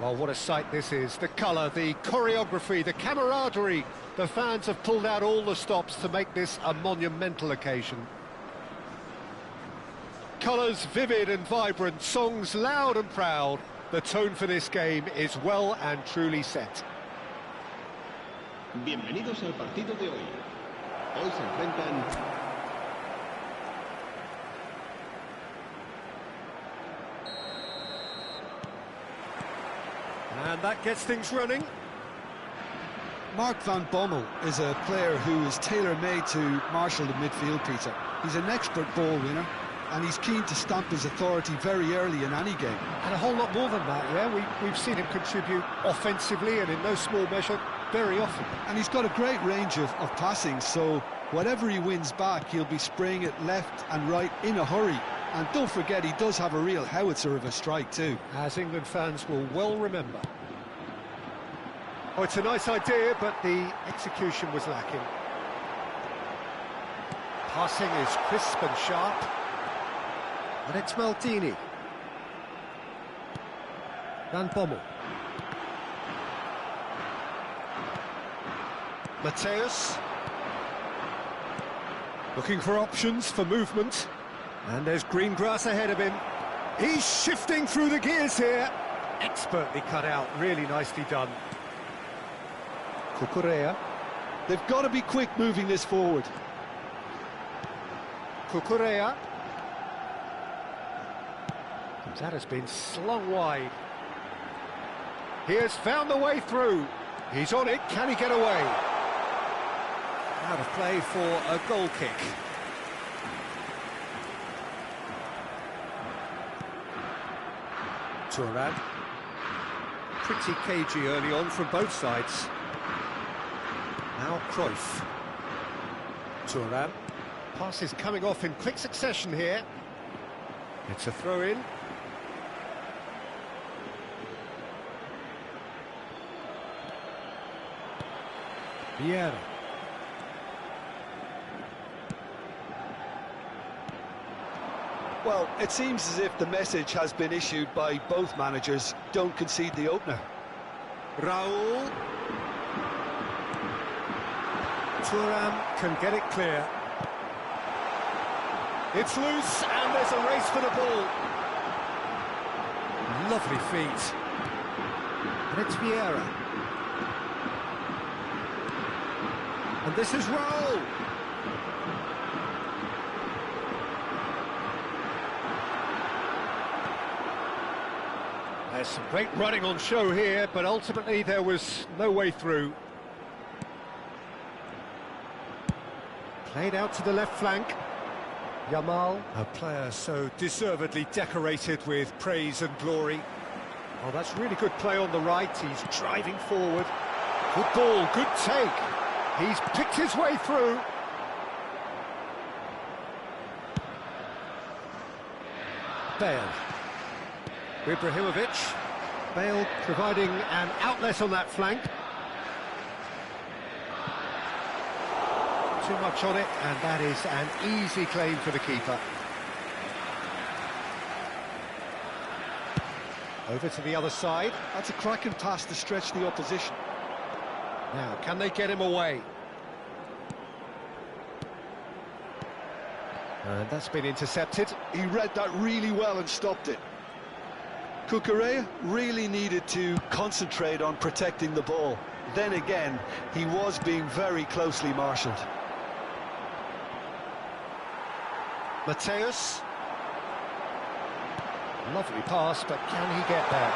Well, what a sight this is. The colour, the choreography, the camaraderie. The fans have pulled out all the stops to make this a monumental occasion. Colours vivid and vibrant, songs loud and proud. The tone for this game is well and truly set. Bienvenidos al partido de hoy. Hoy se enfrentan... And that gets things running. Mark van Bommel is a player who is tailor-made to marshal the midfield, Peter. He's an expert ball winner, and he's keen to stamp his authority very early in any game. And a whole lot more than that, yeah? We've seen him contribute offensively and in no small measure very often. And he's got a great range of passing, so whatever he wins back, he'll be spraying it left and right in a hurry. And don't forget, he does have a real howitzer of a strike too. As England fans will well remember. Oh, it's a nice idea, but the execution was lacking. Passing is crisp and sharp. And it's Maldini. Van Bommel. Mateus. Looking for options for movement. And there's green grass ahead of him. He's shifting through the gears here. Expertly cut out, really nicely done. Cucurella. They've got to be quick moving this forward. Cucurella. That has been slung wide. He has found the way through. He's on it. Can he get away? Out of play for a goal kick. Thuram. Pretty cagey early on from both sides. Now Cruyff. Thuram. Pass is coming off in quick succession here. It's a throw-in. Vieira. Well, it seems as if the message has been issued by both managers: don't concede the opener. Raul. Thuram can get it clear. It's loose, and there's a race for the ball. Lovely feet. And it's Vieira. And this is Raul. There's some great running on show here, but ultimately there was no way through. Played out to the left flank. Yamal, a player so deservedly decorated with praise and glory. Oh, that's really good play on the right. He's driving forward. Good ball, good take. He's picked his way through. Bale. Ibrahimovic. Bale providing an outlet on that flank. Too much on it, and that is an easy claim for the keeper. Over to the other side. That's a cracking pass to stretch the opposition. Now, can they get him away? And that's been intercepted. He read that really well and stopped it. Cucurella really needed to concentrate on protecting the ball. Then again, he was being very closely marshalled. Mateus. Lovely pass, but can he get there?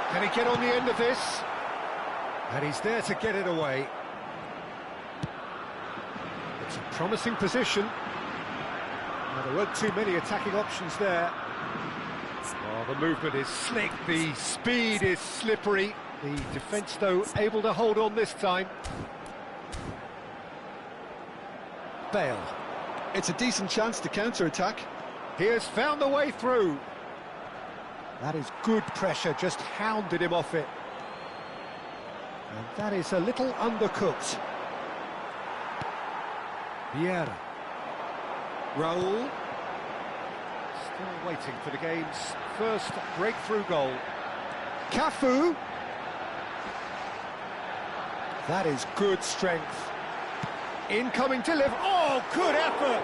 Can he get on the end of this? And he's there to get it away. It's a promising position. Now, there weren't too many attacking options there. Oh, the movement is slick, the speed is slippery. The defence, though, able to hold on this time. Bale. It's a decent chance to counter-attack. He has found the way through. That is good pressure, just hounded him off it. And that is a little undercooked. Vieira. Raul. Still waiting for the game's first breakthrough goal. Cafu. That is good strength. Incoming delivery. Oh, good effort.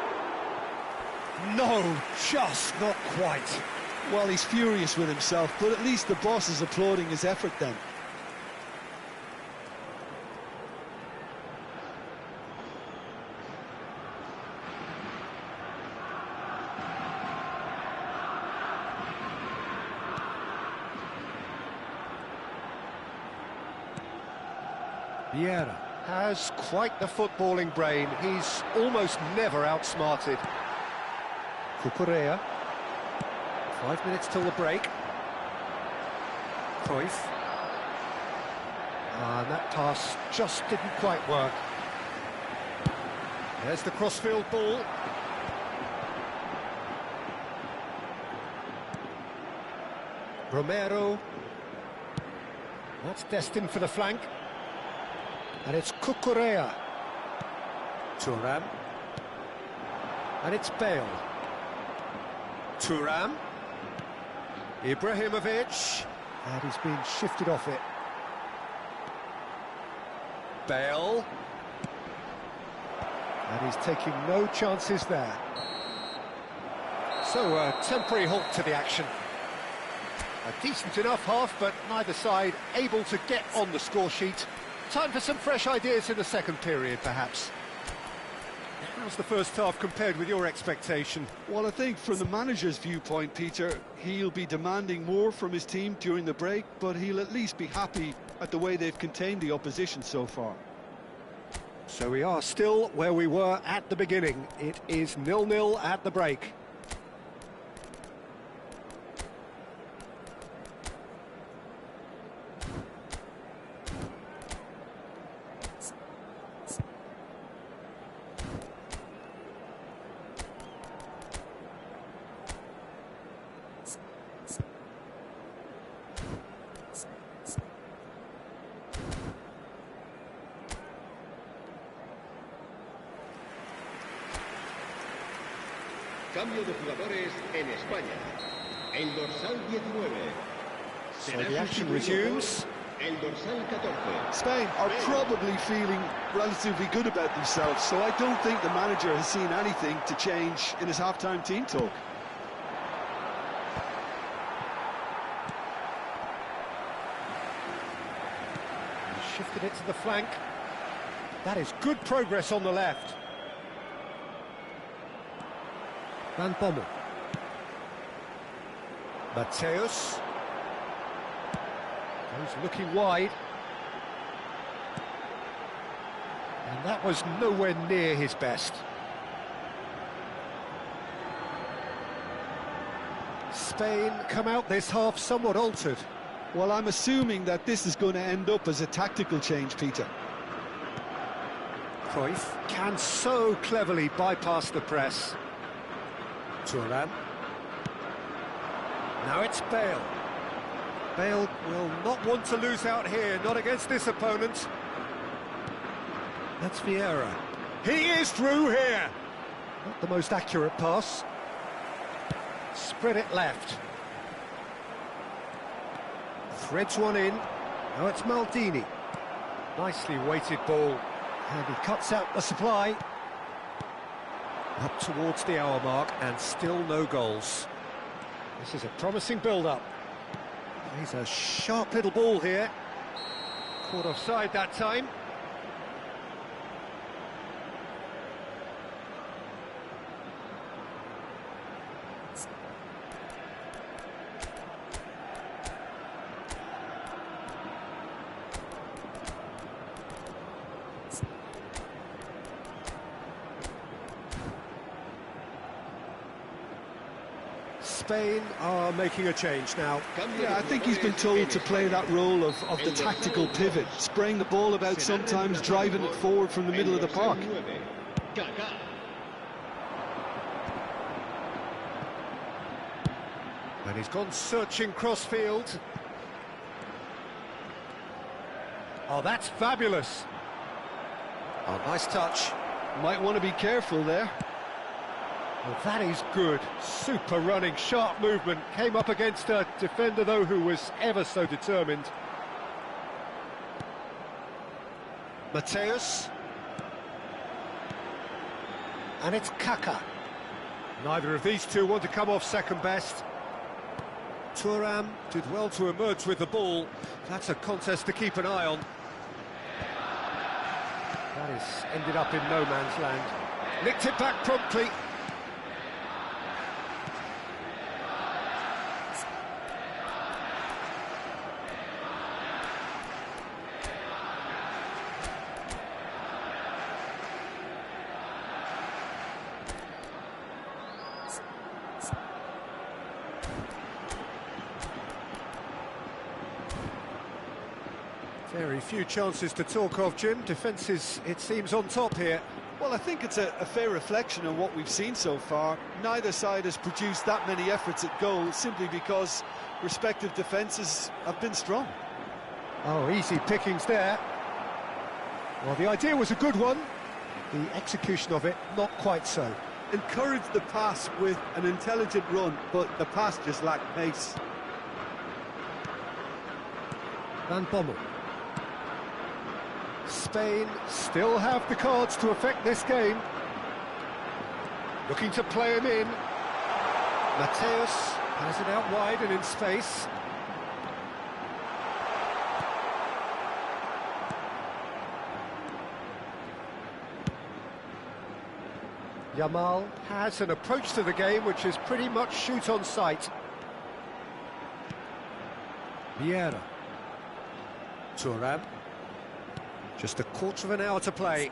No, just not quite. Well, he's furious with himself, but at least the boss is applauding his effort then. Vieira has quite the footballing brain. He's almost never outsmarted. Cucurella. 5 minutes till the break. Cruyff. And that pass just didn't quite work. There's the crossfield ball. Romero. That's destined for the flank. And it's Cucurella. Thuram. And it's Bale. Thuram. Ibrahimovic. And he's been shifted off it. Bale. And he's taking no chances there. So a temporary halt to the action. A decent enough half, but neither side able to get on the score sheet. Time for some fresh ideas in the second period, perhaps. How's the first half compared with your expectation? Well, I think from the manager's viewpoint, Peter, he'll be demanding more from his team during the break, but he'll at least be happy at the way they've contained the opposition so far. So we are still where we were at the beginning. It is 0-0 at the break. Cambio de jugadores en España. El dorsal 19. So the action resumes. El dorsal 14. Spain are probably feeling relatively good about themselves, so I don't think the manager has seen anything to change in his half-time team talk. He shifted it to the flank. That is good progress on the left. Van Bommel. Mateus. Goes looking wide. And that was nowhere near his best. Spain come out this half somewhat altered. Well, I'm assuming that this is going to end up as a tactical change, Peter. Cruyff can so cleverly bypass the press. Thuram. Now it's Bale. Bale will not want to lose out here, not against this opponent. That's Vieira. He is through here. Not the most accurate pass. Spread it left. Threads one in. Now it's Maldini. Nicely weighted ball. And he cuts out the supply. Up towards the hour mark, and still no goals. This is a promising build-up. He's a sharp little ball here. Caught offside that time. Spain are making a change now. Yeah, I think he's been told to play that role of the tactical pivot, spraying the ball about sometimes, driving it forward from the middle of the park. And he's gone searching crossfield. Oh, that's fabulous. Oh, nice touch. Might want to be careful there. Well, that is good. Super running, sharp movement. Came up against a defender, though, who was ever so determined. Mateus. And it's Kaka. Neither of these two want to come off second best. Thuram did well to emerge with the ball. That's a contest to keep an eye on. That has ended up in no man's land. Nicked it back promptly. Very few chances to talk of, Jim. Defence is, it seems, on top here. Well, I think it's a fair reflection on what we've seen so far. Neither side has produced that many efforts at goal simply because respective defences have been strong. Oh, easy pickings there. Well, the idea was a good one. The execution of it, not quite so. Encouraged the pass with an intelligent run, but the pass just lacked pace. Van Bommel. Spain still have the cards to affect this game. Looking to play him in. Mateus has it out wide and in space. Yamal has an approach to the game which is pretty much shoot on sight. Vieira. Thuram. Just a quarter of an hour to play.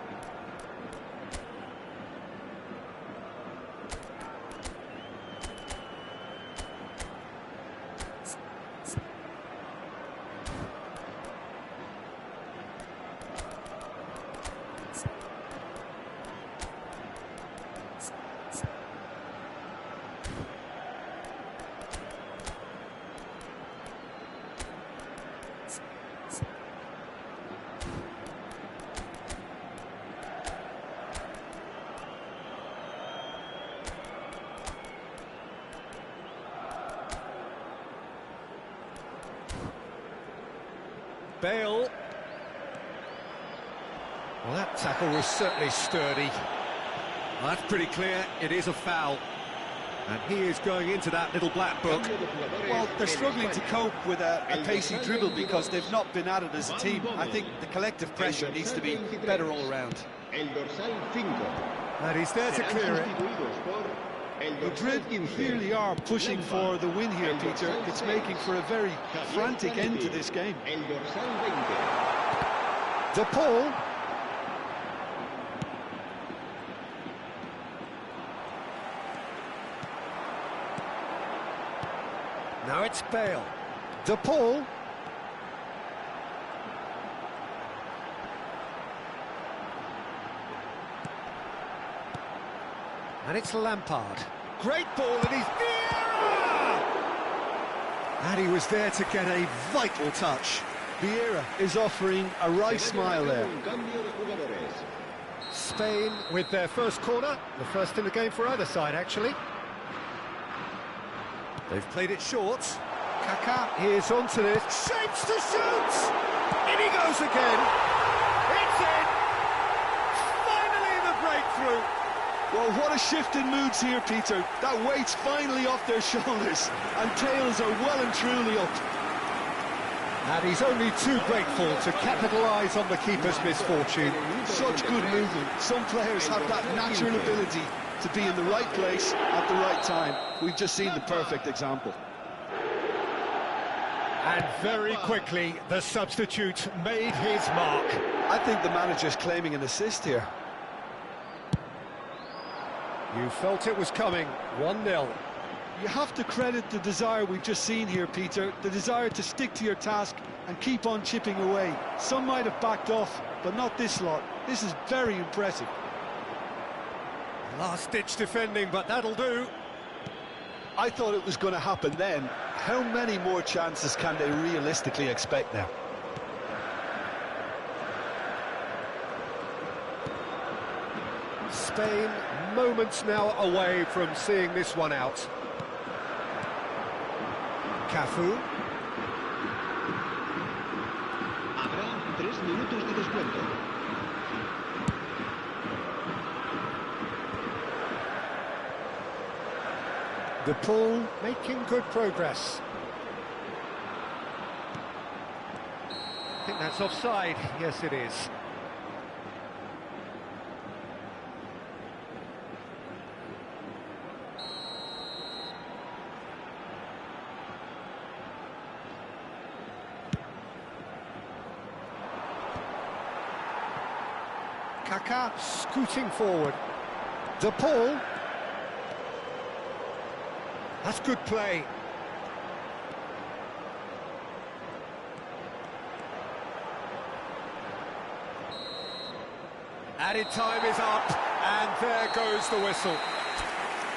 Bale. Well, that tackle was certainly sturdy. Well, that's pretty clear, it is a foul. And he is going into that little black book. Well, they're struggling to cope with a pacey dribble because they've not been at it as a team. I think the collective pressure needs to be better all around. And he's there to clear it. Madrid really are pushing for the win here, Peter. It's making for a very frantic end to this game. De Paul. Now it's Bale. De Paul. And it's Lampard. Great ball, and he's Vieira! And he was there to get a vital touch. Vieira is offering a wry smile there. Spain with their first corner, the first in the game for either side, actually. They've played it short. Kaka is onto this. Shapes to shoot! In he goes again. It's in! Finally the breakthrough! Well, what a shift in moods here, Peter. That weight's finally off their shoulders, and tails are well and truly up. And he's only too grateful to capitalise on the keeper's misfortune. Such good movement. Some players have that natural ability to be in the right place at the right time. We've just seen the perfect example. And very quickly, the substitute made his mark. I think the manager's claiming an assist here. You felt it was coming, 1-0. You have to credit the desire we've just seen here, Peter, the desire to stick to your task and keep on chipping away. Some might have backed off, but not this lot. This is very impressive. Last-ditch defending, but that'll do. I thought it was going to happen then. How many more chances can they realistically expect now? Spain moments now away from seeing this one out. Cafu. Habrá 3 minutos de descuento. The pull, making good progress. I think that's offside. Yes, it is. Kaká scooting forward. The pull. That's good play. Added time is up, and there goes the whistle.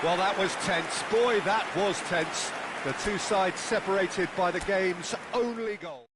Well, that was tense. Boy, that was tense. The two sides separated by the game's only goal.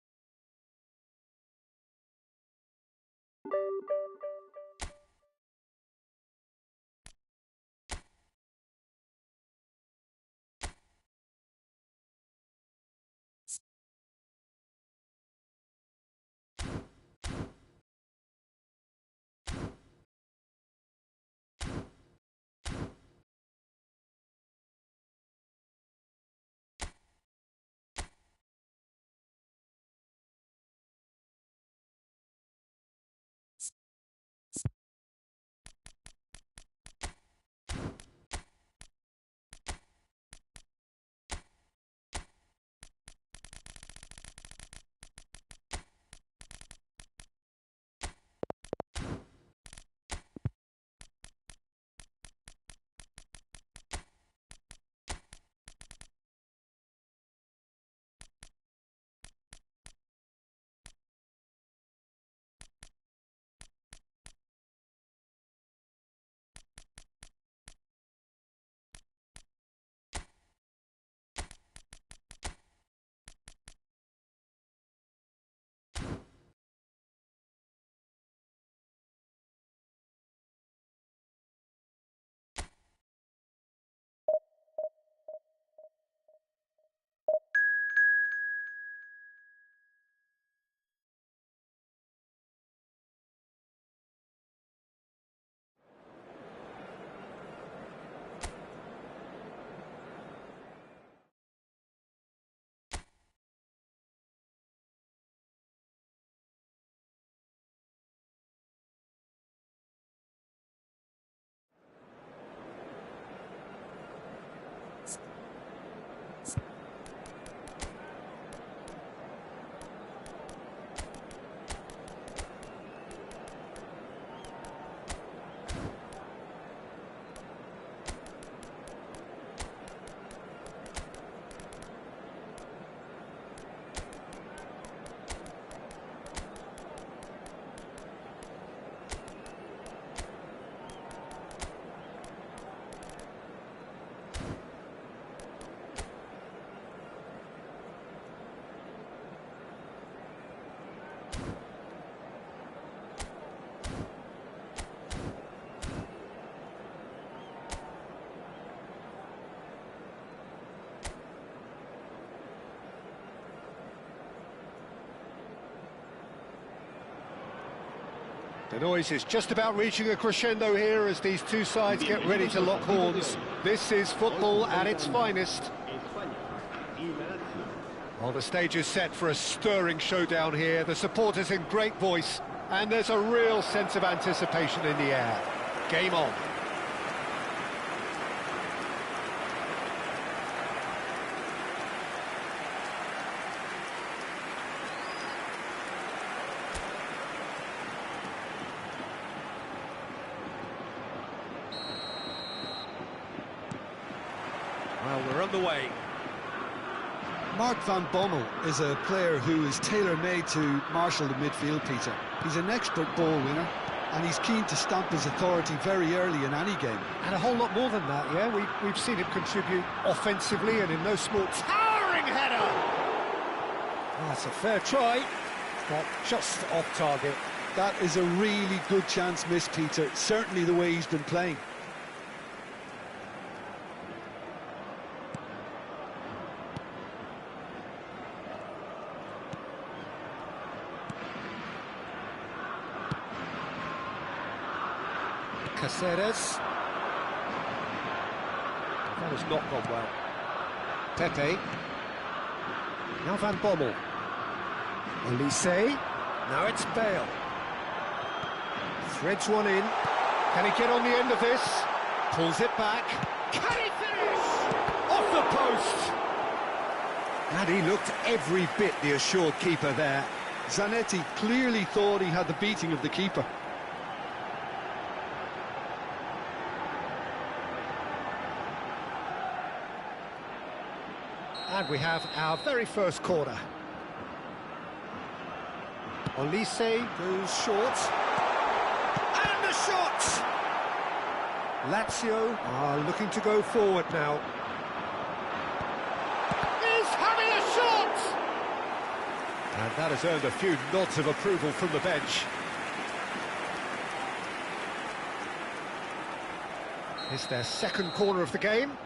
The noise is just about reaching a crescendo here as these two sides get ready to lock horns. This is football at its finest. Well, the stage is set for a stirring showdown here. The supporters in great voice, and there's a real sense of anticipation in the air. Game on. Well, we're on the way. Mark van Bommel is a player who is tailor-made to marshal the midfield, Peter. He's an expert ball winner, and he's keen to stamp his authority very early in any game. And a whole lot more than that, yeah? We've seen him contribute offensively and in no small towering header! Oh, that's a fair try, but just off target. That is a really good chance missed, Peter, certainly the way he's been playing. Caceres. That has not gone well. Pepe. Now Van Bommel. Olise. Now it's Bale. Threads one in. Can he get on the end of this? Pulls it back. Can he finish? Off the post! And he looked every bit the assured keeper there. Zanetti clearly thought he had the beating of the keeper. And we have our very first corner. Olise goes short. And a shot! Lazio are looking to go forward now. He's having a shot! And that has earned a few nods of approval from the bench. It's their second corner of the game.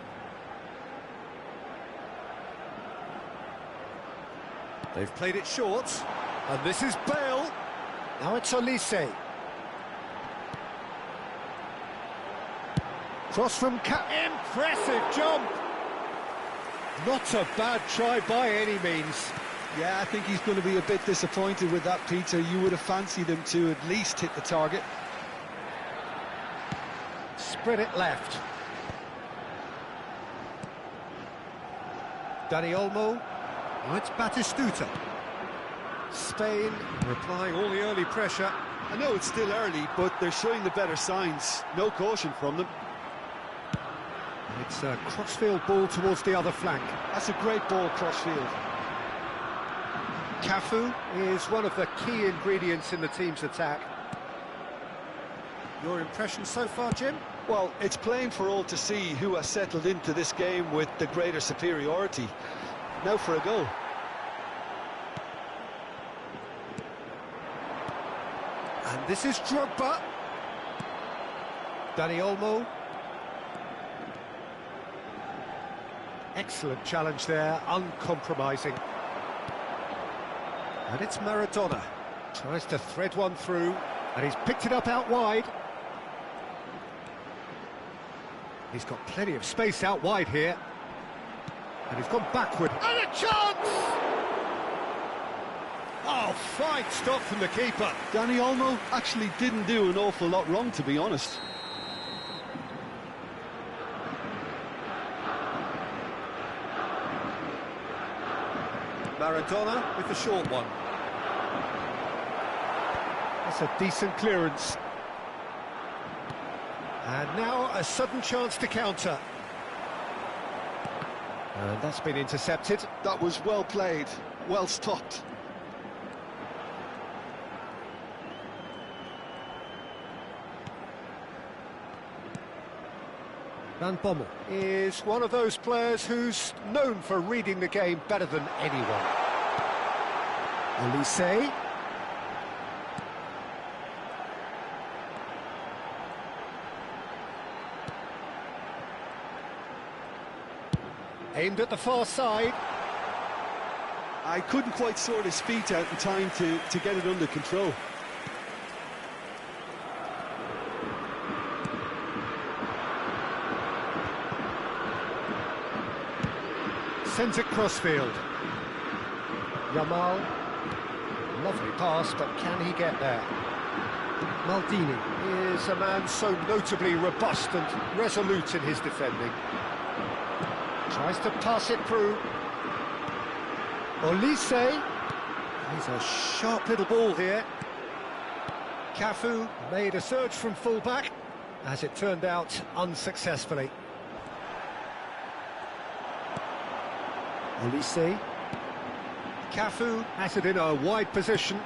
They've played it short, and this is Bale. Now it's Olise. Cross from impressive jump! Not a bad try by any means. Yeah, I think he's going to be a bit disappointed with that, Peter. You would have fancied him to at least hit the target. Spread it left. Dani Olmo. Oh, it's Batistuta. Spain replying all the early pressure. I know it's still early, but they're showing the better signs. No caution from them. It's a crossfield ball towards the other flank. That's a great ball crossfield. Cafu is one of the key ingredients in the team's attack. Your impression so far, Jim? Well, it's plain for all to see who has settled into this game with the greater superiority. Now for a goal. And this is Drogba. Dani Olmo. Excellent challenge there, uncompromising. And it's Maradona. Tries to thread one through, and he's picked it up out wide. He's got plenty of space out wide here. And he's gone backward. And a chance! Oh, fine stop from the keeper. Dani Olmo actually didn't do an awful lot wrong, to be honest. Maradona with the short one. That's a decent clearance. And now a sudden chance to counter. And that's been intercepted. That was well played, well stopped. Van Bommel is one of those players who's known for reading the game better than anyone. Olise. Aimed at the far side. I couldn't quite sort his feet out in time to get it under control. Sends it crossfield. Yamal. Lovely pass, but can he get there? Maldini is a man so notably robust and resolute in his defending. Tries to pass it through. Olise. He's a sharp little ball here. Cafu made a surge from full-back. As it turned out, unsuccessfully. Olise. Cafu has it in a wide position.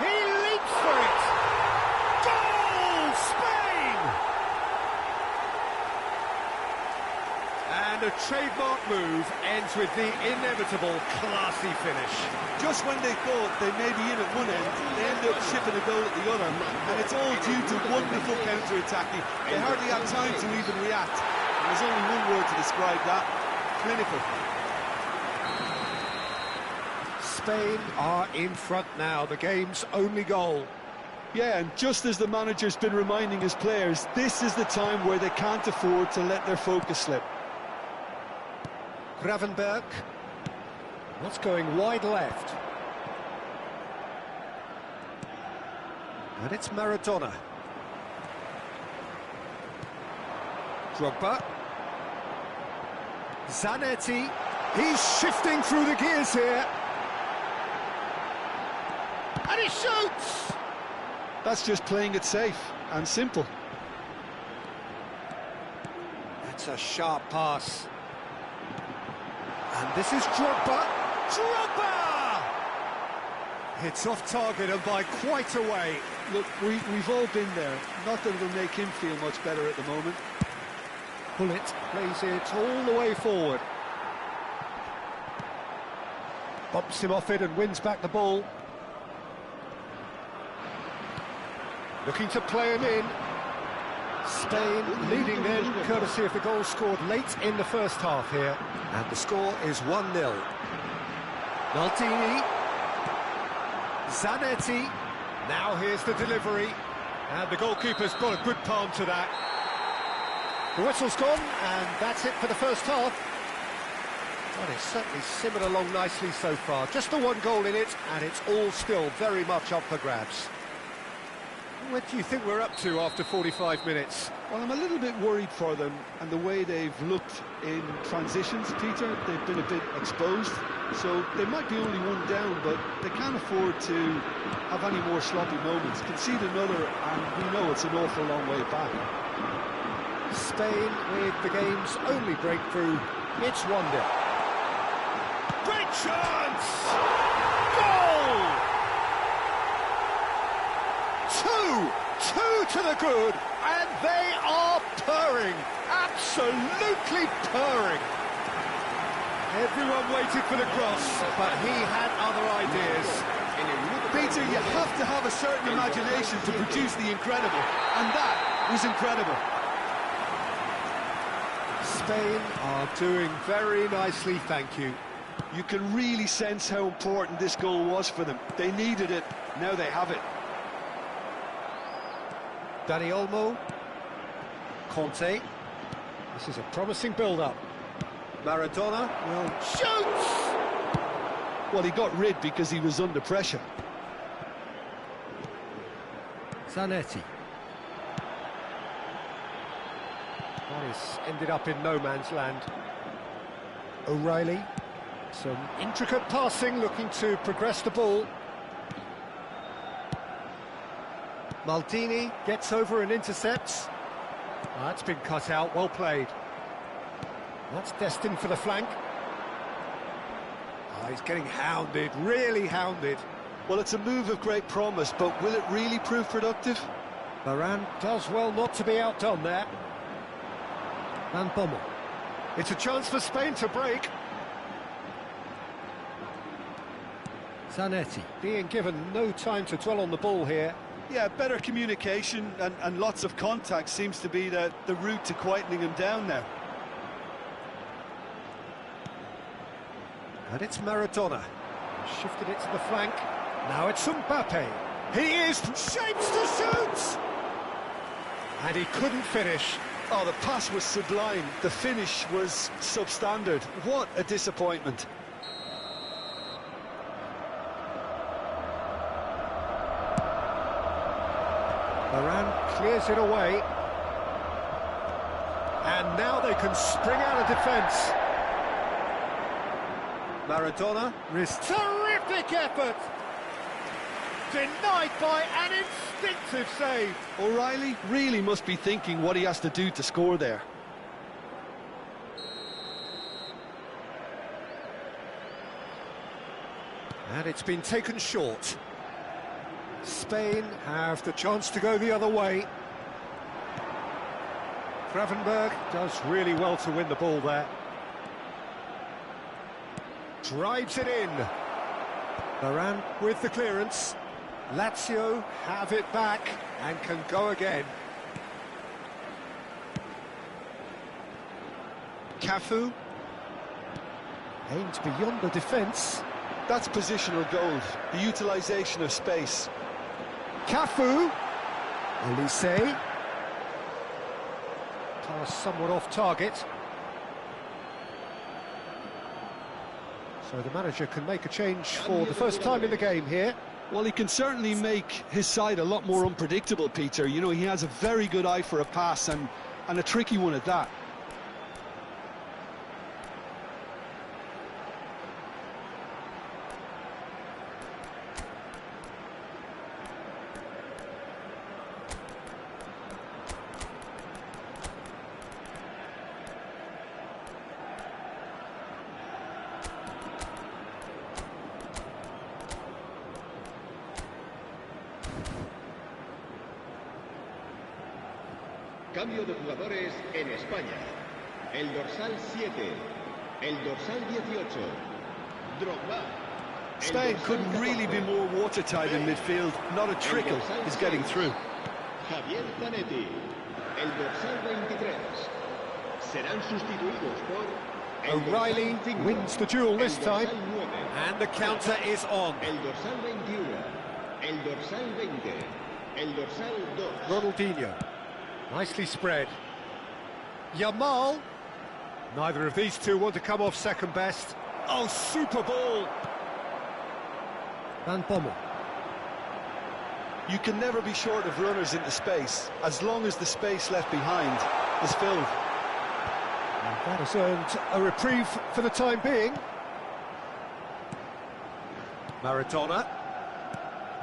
He leaps for it! Goal! Spain! And a trademark move ends with the inevitable classy finish. Just when they thought they may be in at one end, they end up shipping a goal at the other, and it's all due to wonderful counter-attacking. They hardly had time to even react. And there's only one word to describe that: clinical. Spain are in front now, the game's only goal. Yeah, and just as the manager's been reminding his players, this is the time where they can't afford to let their focus slip. Gravenberg. What's going wide left? And it's Maradona. Drogba. Zanetti. He's shifting through the gears here. And he shoots! That's just playing it safe and simple. That's a sharp pass. And this is Drogba. Drogba! It's off target and by quite a way. Look, we've all been there. Not that it'll make him feel much better at the moment. Bullet plays it all the way forward. Bumps him off it and wins back the ball. Looking to play him in. Spain leading then, courtesy of the goal scored late in the first half here. And the score is 1-0. Maldini. Zanetti. Now here's the delivery. And the goalkeeper's got a good palm to that. The whistle's gone, and that's it for the first half. Well, it's certainly simmered along nicely so far. Just the one goal in it, and it's all still very much up for grabs. What do you think we're up to after 45 minutes? Well, I'm a little bit worried for them and the way they've looked in transitions, Peter. They've been a bit exposed, so they might be only one down, but they can't afford to have any more sloppy moments. Concede another, and we know it's an awful long way back. Spain with the game's only breakthrough. It's 1-0. Great chance! Goal! Two to the good, and they are purring, absolutely purring. Everyone waited for the cross, but he had other ideas. Peter, you have to have a certain imagination to produce the incredible, and that was incredible. Spain are doing very nicely, thank you. You can really sense how important this goal was for them. They needed it, now they have it. Dani Olmo. Conte. This is a promising build-up. Maradona will shoot! Well, he got rid because he was under pressure. Zanetti. That is ended up in no man's land. O'Reilly. Some intricate passing, looking to progress the ball. Maldini gets over and intercepts. That's been cut out, well played. That's destined for the flank. Oh, he's getting hounded, really hounded. Well, it's a move of great promise, but will it really prove productive? Varane does well not to be outdone there. Van Bommel. It's a chance for Spain to break. Zanetti being given no time to dwell on the ball here. Yeah, better communication and lots of contact seems to be the route to quietening him down now. And it's Maradona. Shifted it to the flank. Now it's Mbappe. He is shapes to shoot! And he couldn't finish. Oh, the pass was sublime. The finish was substandard. What a disappointment. Varane clears it away. And now they can spring out of defence. Maradona risks terrific effort. Denied by an instinctive save. O'Reilly really must be thinking what he has to do to score there. And it's been taken short. Spain have the chance to go the other way. Gravenberg does really well to win the ball there. Drives it in. Varane with the clearance. Lazio have it back and can go again. Cafu aimed beyond the defence. That's positional gold, the utilisation of space. Cafu. Olise. Pass somewhat off target. So the manager can make a change for the first time in the game here. Well, he can certainly make his side a lot more unpredictable, Peter. You know, he has a very good eye for a pass and a tricky one at that. Cambio de jugadores en España. El dorsal 7, el dorsal 18, Drogba. Spain couldn't really be more watertight in midfield. Not a trickle is getting through. Javier Zanetti, el dorsal 23. Serán sustituidos por... O'Reilly wins the duel this time. And the counter is on. El dorsal 21, el dorsal 20, el dorsal 2. Ronaldinho. Nicely spread. Yamal. Neither of these two want to come off second best. Oh, super ball. Van Bommel. You can never be short of runners into space, as long as the space left behind is filled. And that has earned a reprieve for the time being. Maradona.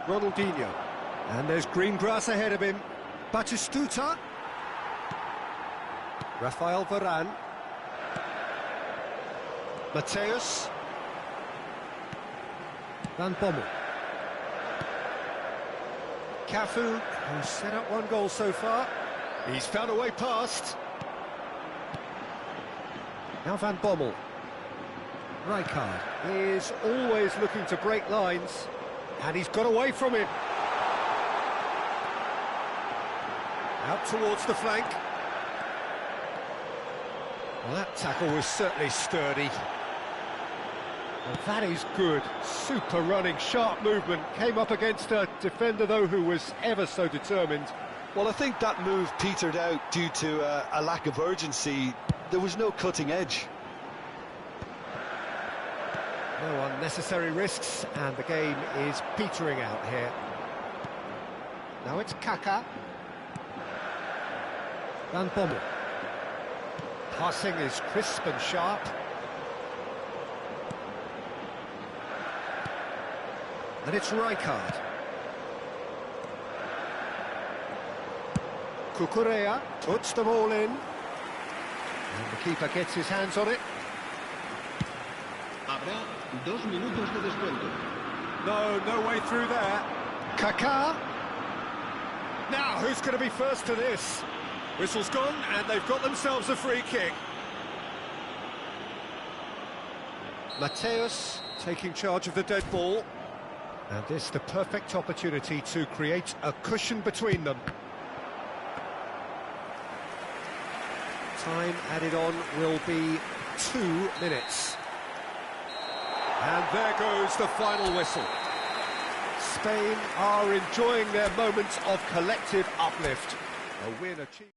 Ronaldinho. And there's green grass ahead of him. Batistuta. Rafael Varane. Mateus. Van Bommel. Cafu, who's set up one goal so far. He's found a way past. Now Van Bommel. Rijkaard is always looking to break lines, and he's got away from it. Out towards the flank. Well, that tackle was certainly sturdy. Well, that is good. Super running, sharp movement. Came up against a defender, though, who was ever so determined. Well, I think that move petered out due to a lack of urgency. There was no cutting edge. No unnecessary risks, and the game is petering out here. Now it's Kaka. Van Bommel. Passing is crisp and sharp. And it's Rijkaard. Cucurella puts the ball in. And the keeper gets his hands on it. Habrá 2 minutos de descuento. No way through there. Kaká. Now, who's going to be first to this? Whistle's gone, and they've got themselves a free kick. Mateus taking charge of the dead ball. And this the perfect opportunity to create a cushion between them. Time added on will be 2 minutes. And there goes the final whistle. Spain are enjoying their moment of collective uplift. A win achieved.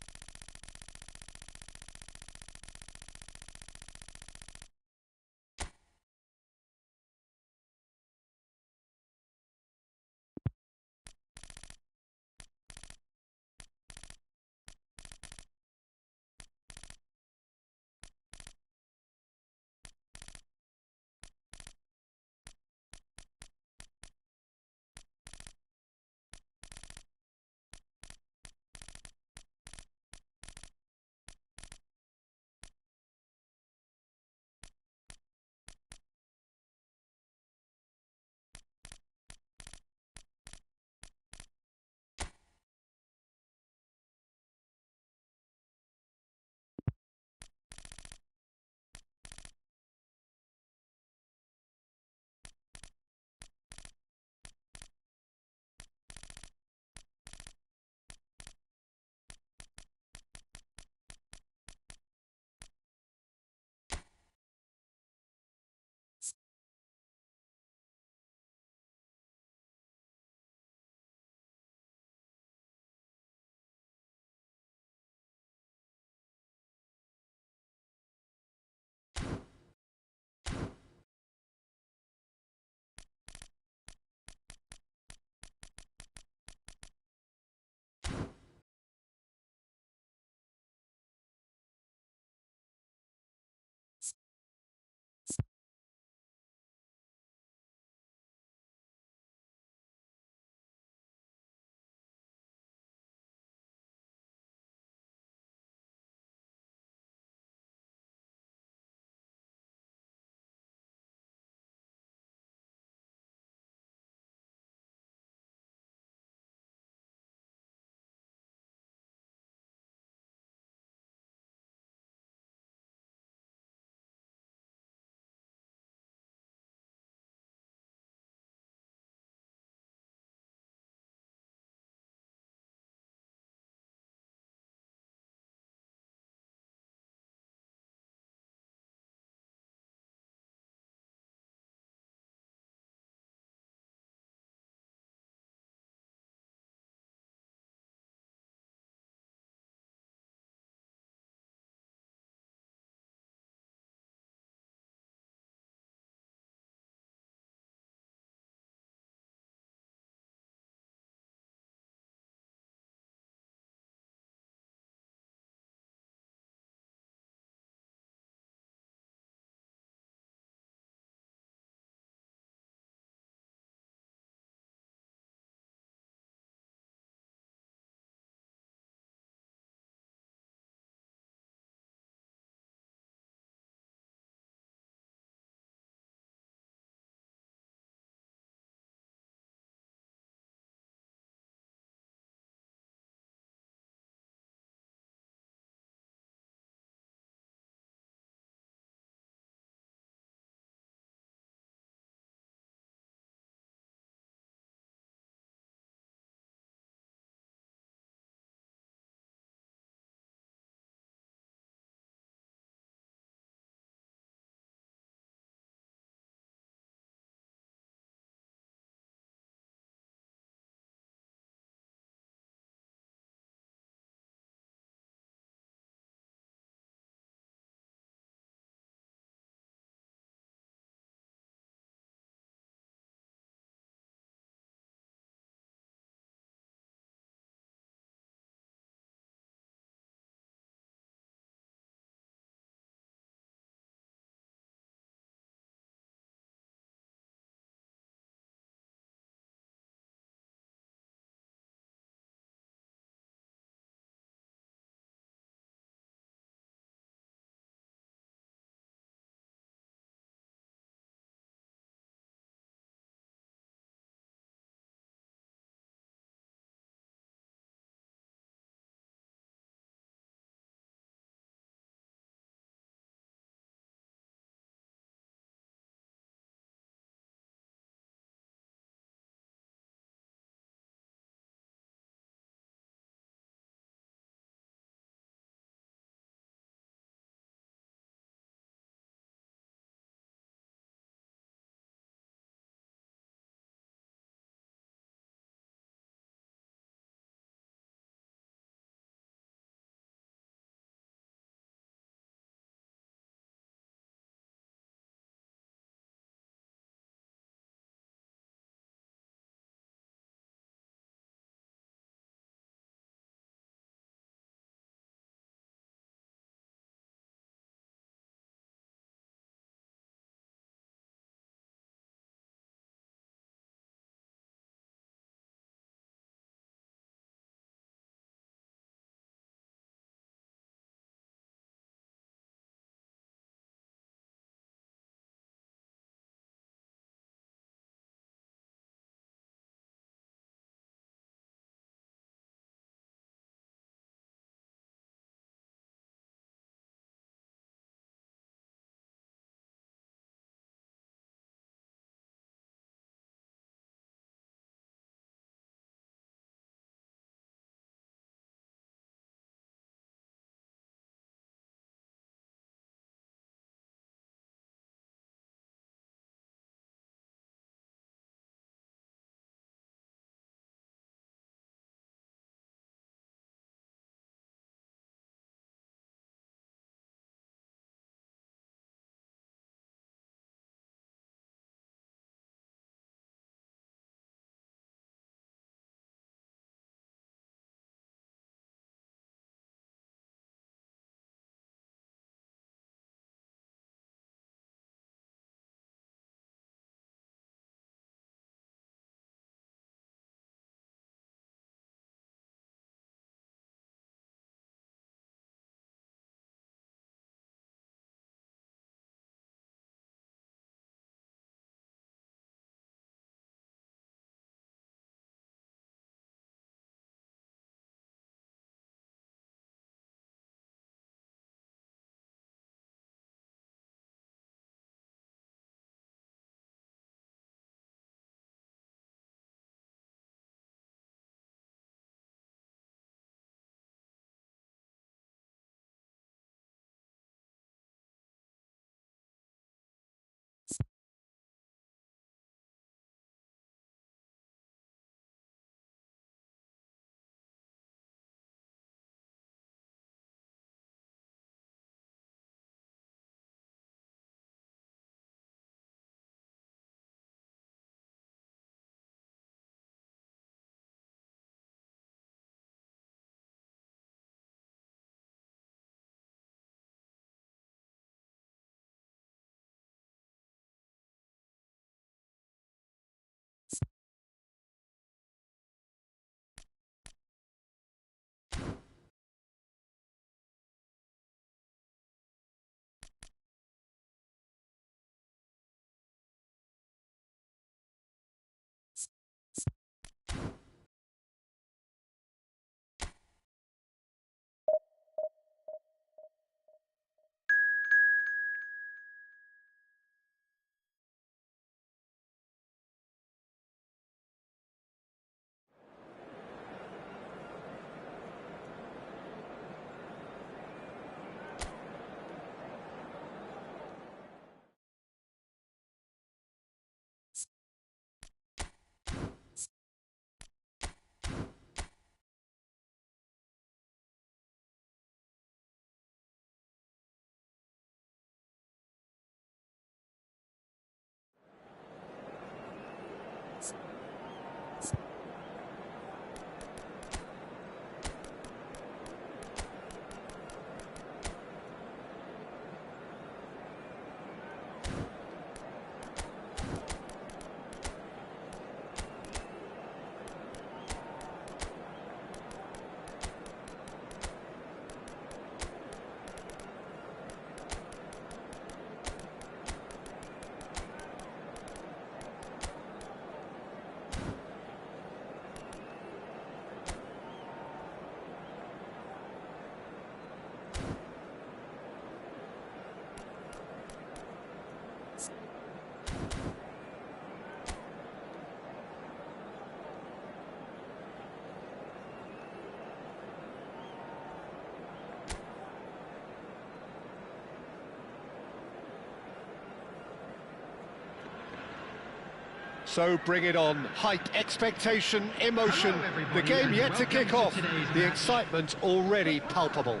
So bring it on. Hype, expectation, emotion. The game yet to kick off. The excitement already palpable.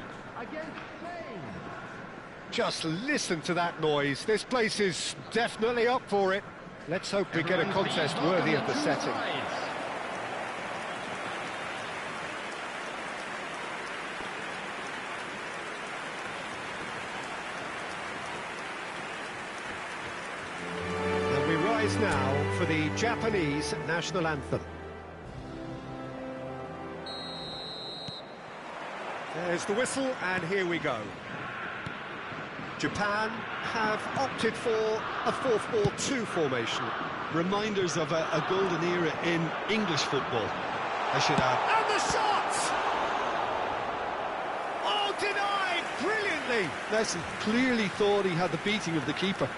Just listen to that noise. This place is definitely up for it. Let's hope we get a contest worthy of the setting. And we rise now for the Japanese national anthem. There's the whistle, and here we go. Japan have opted for a 4-4-2 formation. Reminders of a golden era in English football, I should add. And the shot! Oh, denied brilliantly! Messi clearly thought he had the beating of the keeper.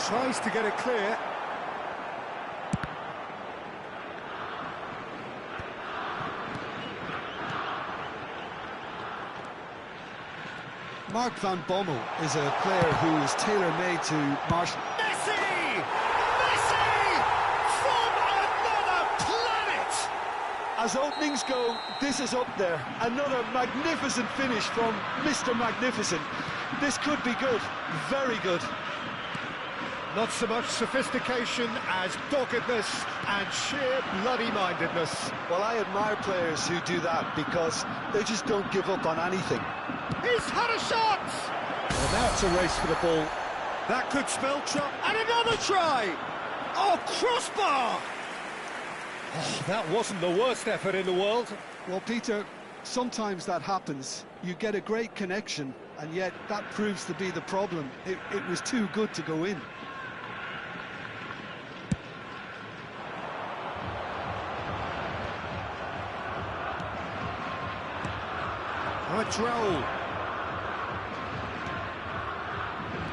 Tries to get it clear. Mark van Bommel is a player who is tailor-made to marshal. Messi! Messi! From another planet! As openings go, this is up there. Another magnificent finish from Mr. Magnificent. This could be good, very good. Not so much sophistication as doggedness and sheer bloody-mindedness. Well, I admire players who do that because they just don't give up on anything. He's had a shot! Well, now it's a race for the ball. That could spell trouble. And another try! Oh, crossbar! Oh, that wasn't the worst effort in the world. Well, Peter, sometimes that happens. You get a great connection, and yet that proves to be the problem. It was too good to go in. Oh, a droll.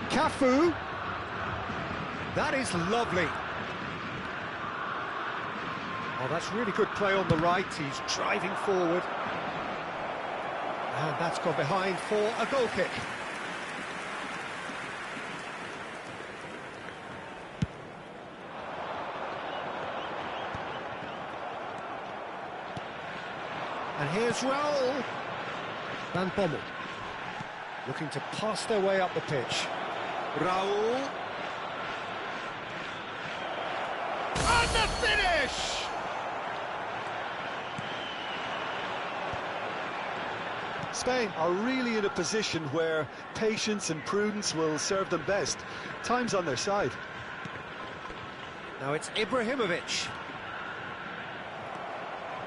Cafu. That is lovely. Oh, that's really good play on the right. He's driving forward. And that's gone behind for a goal kick. And here's Raul. Van Bommel looking to pass their way up the pitch. Raul. And the finish! Spain are really in a position where patience and prudence will serve them best. Time's on their side. Now it's Ibrahimovic.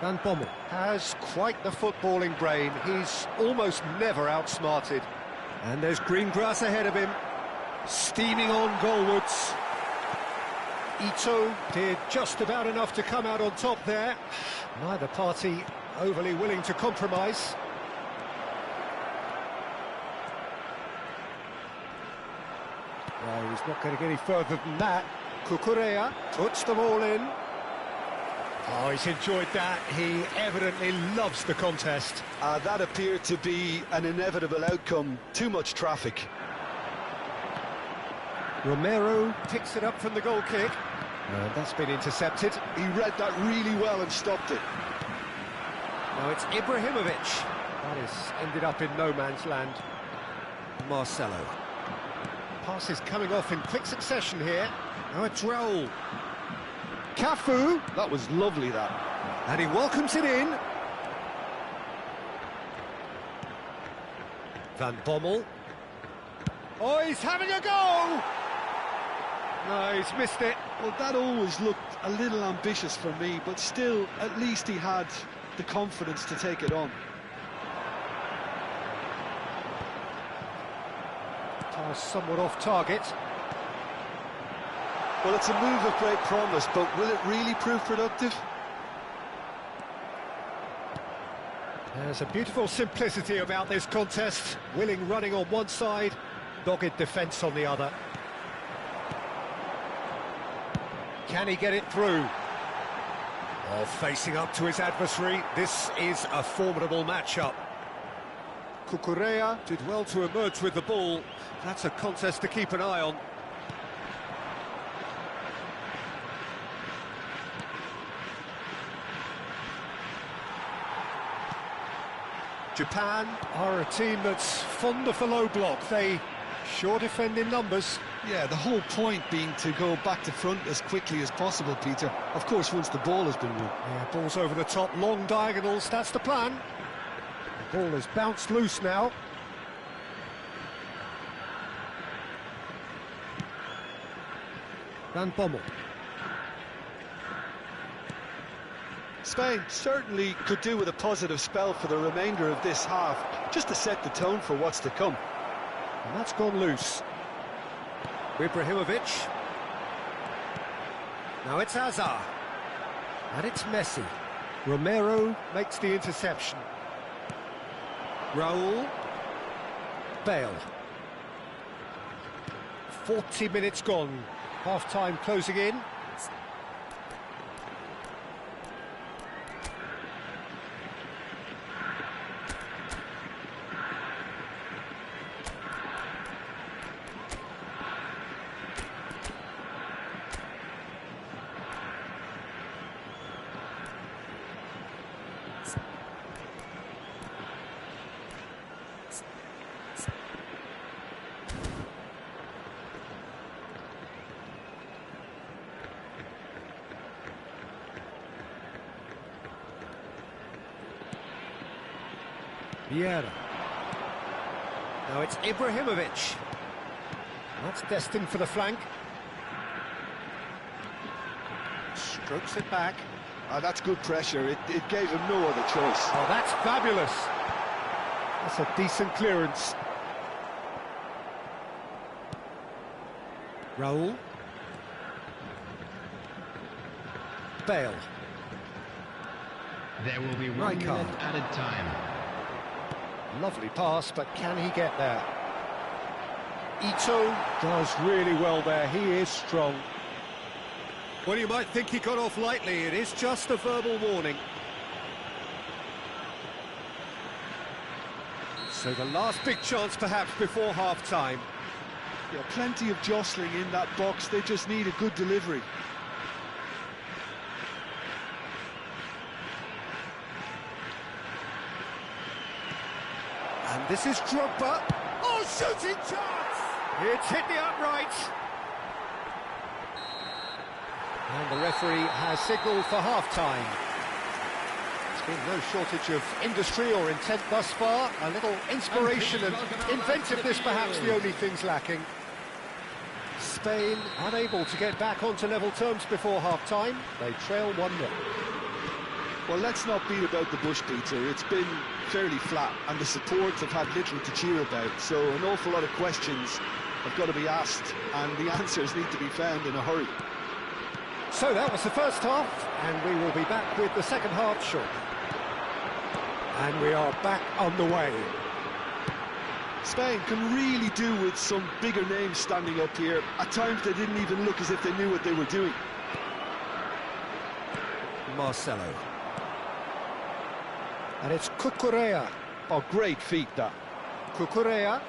Van Bommel has quite the footballing brain. He's almost never outsmarted. And there's green grass ahead of him, steaming on goalwards. Ito did just about enough to come out on top there. Neither party overly willing to compromise. No, he's not going to get any further than that. Cucurella puts the ball in. Oh, he's enjoyed that. He evidently loves the contest. That appeared to be an inevitable outcome. Too much traffic. Romero picks it up from the goal kick. That's been intercepted. He read that really well and stopped it. Now it's Ibrahimovic. That has ended up in no man's land. Marcelo. Pass is coming off in quick succession here. Now it's Raul. Cafu. That was lovely, that. And he welcomes it in. Van Bommel. Oh, he's having a go! No, he's missed it. Well, that always looked a little ambitious for me, but still, at least he had the confidence to take it on. Pass somewhat off target. Well, it's a move of great promise, but will it really prove productive? There's a beautiful simplicity about this contest. Willing running on one side, dogged defence on the other. Can he get it through? Oh, facing up to his adversary, this is a formidable matchup. Cucurella did well to emerge with the ball. That's a contest to keep an eye on. Japan are a team that's fond of the low block. They sure defend in numbers. Yeah, the whole point being to go back to front as quickly as possible, Peter. Of course, once the ball has been won. Yeah, ball's over the top, long diagonals, that's the plan. The ball is bounced loose now. Van Bommel. Spain certainly could do with a positive spell for the remainder of this half, just to set the tone for what's to come. And that's gone loose. Ibrahimovic. Now it's Hazard. And it's Messi. Romero makes the interception. Raul. Bale. 40 minutes gone. Half-time closing in. Vieira. Now it's Ibrahimovic. That's destined for the flank. Strokes it back. That's good pressure. It gave him no other choice. Oh, that's fabulous. That's a decent clearance. Raul. Bale. There will be 1 minute added time. Lovely pass, but can he get there? Ito does really well there. He is strong. Well, you might think he got off lightly. It is just a verbal warning. So the last big chance, perhaps, before half-time. Yeah, plenty of jostling in that box. They just need a good delivery. And this is Drogba. Oh, shooting chance! It's hit the upright. And the referee has signalled for half-time. There's been no shortage of industry or intent thus far. A little inspiration and inventiveness, perhaps, the only things lacking. Spain unable to get back onto level terms before half-time. They trail 1-0. Well, let's not beat about the bush, Peter. It's been fairly flat, and the supports have had little to cheer about. So an awful lot of questions have got to be asked, and the answers need to be found in a hurry. So that was the first half, and we will be back with the second half shortly. And we are back on the way. Spain can really do with some bigger names standing up here. At times they didn't even look as if they knew what they were doing. Marcelo. And it's Cucurella. Oh, great feat, that. Cucurella.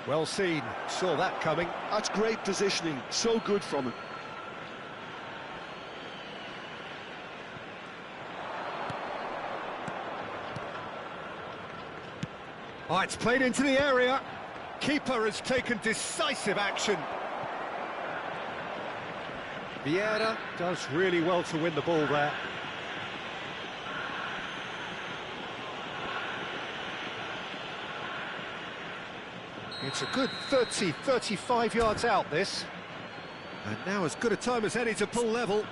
Well seen, saw that coming. That's great positioning, so good from him. Oh, it's played into the area. Keeper has taken decisive action. Vieira does really well to win the ball there. It's a good 30, 35 yards out, this. And now as good a time as any to pull level.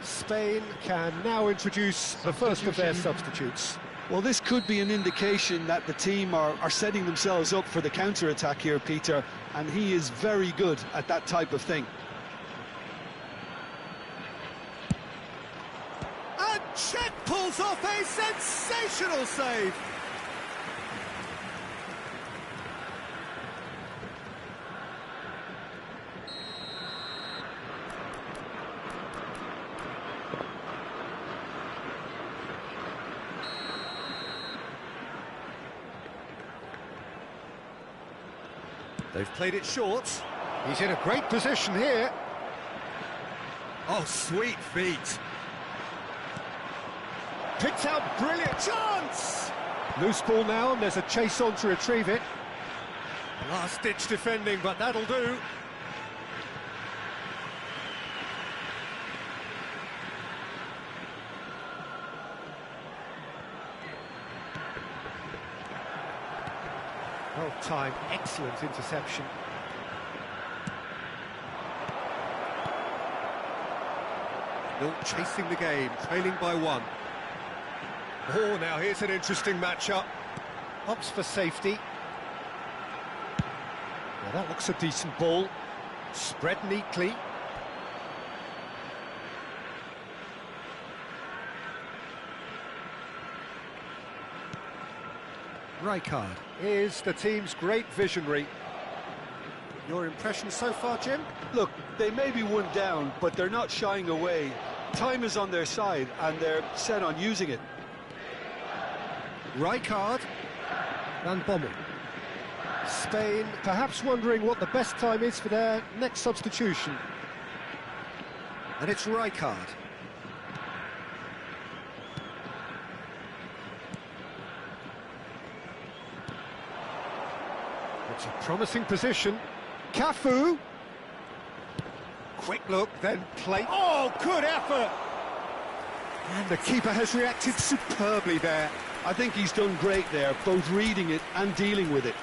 Spain can now introduce the first of their substitutes. Well, this could be an indication that the team are setting themselves up for the counter-attack here, Peter, and he is very good at that type of thing. And Check pulls off a sensational save. They've played it short. He's in a great position here. Oh, sweet feet. Picked out, brilliant chance! Loose ball now, and there's a chase on to retrieve it. Last-ditch defending, but that'll do. Well timed, excellent interception. Still chasing the game, trailing by 1. Oh, now here's an interesting matchup. Opts for safety. Well, that looks a decent ball. Spread neatly. Rijkaard is the team's great visionary. Your impression so far, Jim? Look, they may be one down, but they're not shying away. Time is on their side, and they're set on using it. Rijkaard. Van Bommel. Spain perhaps wondering what the best time is for their next substitution. And it's Rijkaard. It's a promising position. Cafu. Quick look, then play. Oh, good effort! And the keeper has reacted superbly there. I think he's done great there, both reading it and dealing with it.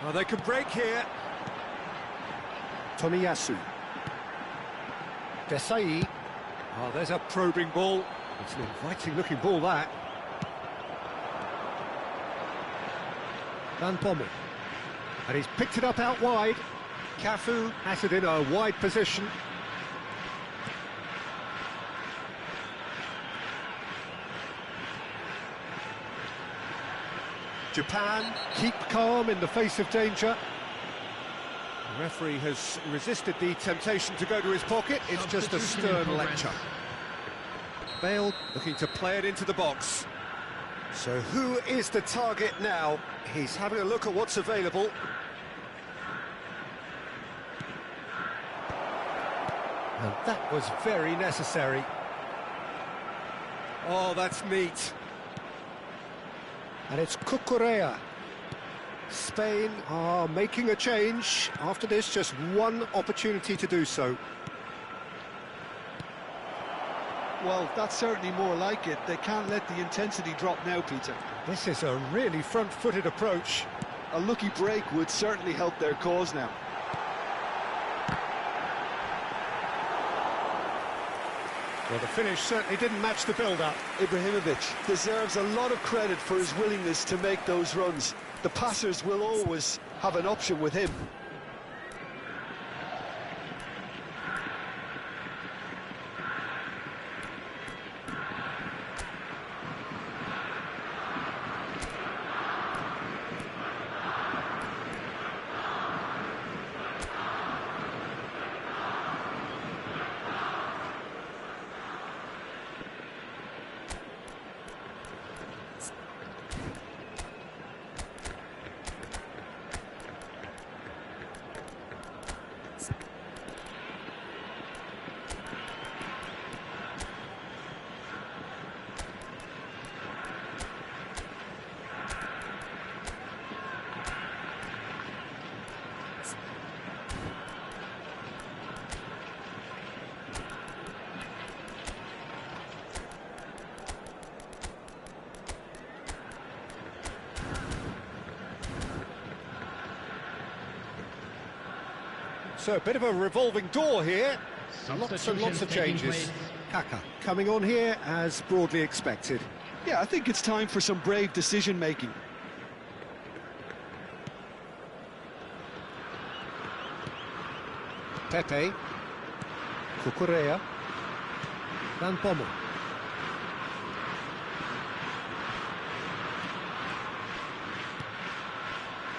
Well, they could break here. Tomiyasu. Desai. Oh, there's a probing ball. It's an inviting-looking ball, that. Van Bommel. And he's picked it up out wide. Cafu has it in a wide position. Japan keep calm in the face of danger. The referee has resisted the temptation to go to his pocket. It's just a stern lecture. Bale looking to play it into the box. So who is the target now? He's having a look at what's available. And that was very necessary. Oh, that's neat. And it's Cucurella. Spain are making a change. After this, just one opportunity to do so. Well, that's certainly more like it. They can't let the intensity drop now, Peter. This is a really front-footed approach. A lucky break would certainly help their cause now. Well, the finish certainly didn't match the build-up. Ibrahimovic deserves a lot of credit for his willingness to make those runs. The passers will always have an option with him. So a bit of a revolving door here. Lots and lots of changes. Kaka coming on here as broadly expected. Yeah, I think it's time for some brave decision-making. Pepe. Cucurella. Van Bommel.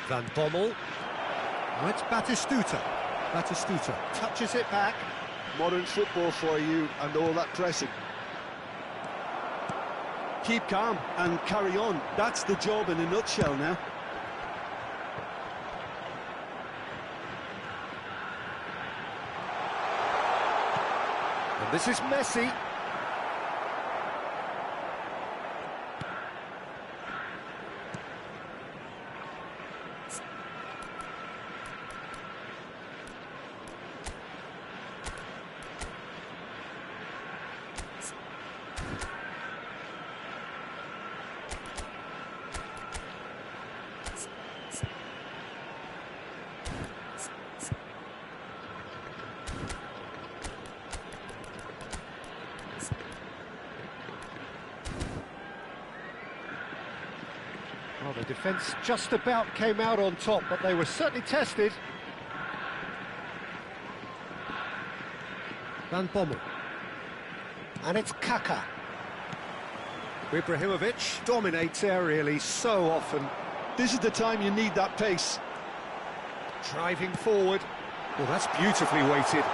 Van Bommel. Now it's Batistuta. Batistuta touches it back. Modern football for you and all that pressing. Keep calm and carry on. That's the job in a nutshell now. And this is Messi. Well, the defence just about came out on top, but they were certainly tested. Van Bommel. And it's Kaka. Ibrahimovic dominates aerially so often. This is the time you need that pace. Driving forward. Well, that's beautifully weighted.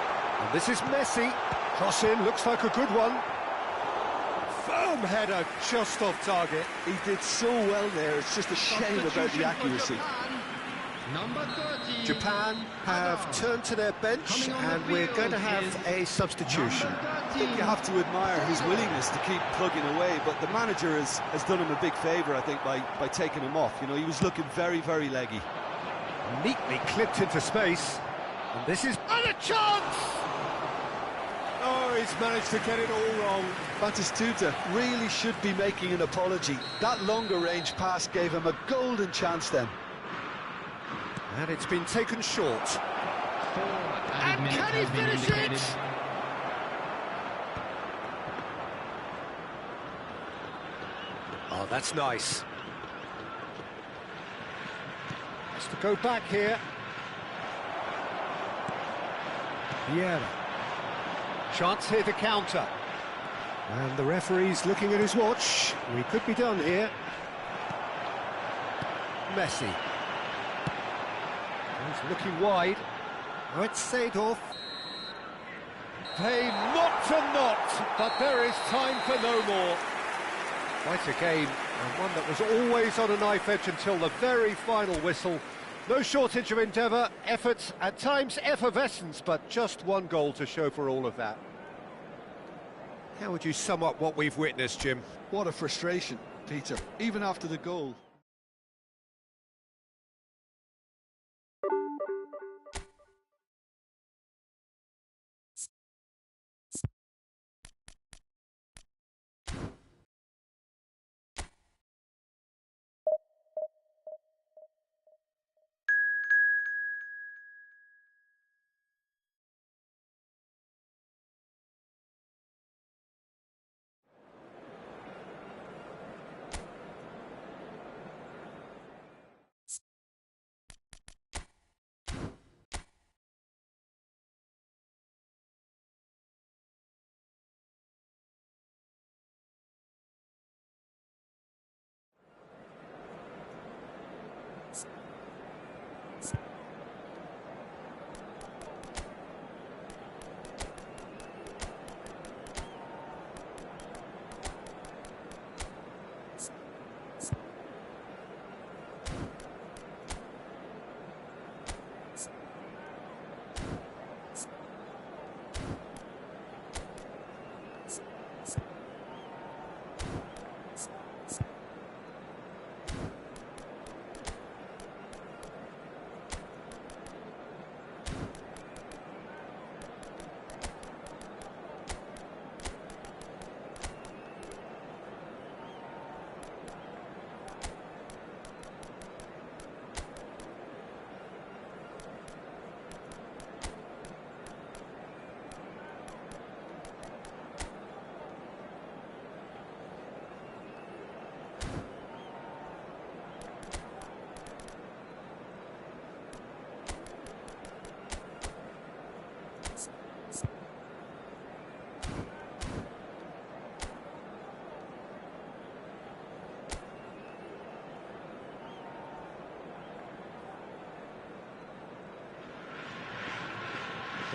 And this is Messi. Cross in, looks like a good one. Firm header, just off target. He did so well there, it's just a shame about the accuracy. Japan have turned to their bench and we're going to have a substitution. I think you have to admire his willingness to keep plugging away, but the manager has done him a big favour, I think, by taking him off. You know, he was looking very, very leggy. Neatly clipped into space. And this is... And a chance! Oh, he's managed to get it all wrong. Batistuta really should be making an apology. That longer range pass gave him a golden chance then. And it's been taken short. And can he finish it? Oh, that's nice. Has to go back here. Vieira. Chance here to counter. And the referee's looking at his watch. We could be done here. Messi. He's looking wide. Now it's Seedorf. They knocked and knocked, but there is time for no more. Quite a game, and one that was always on a knife edge until the very final whistle. No shortage of endeavour, effort, at times effervescence, but just one goal to show for all of that. How would you sum up what we've witnessed, Jim? What a frustration, Peter, even after the goal.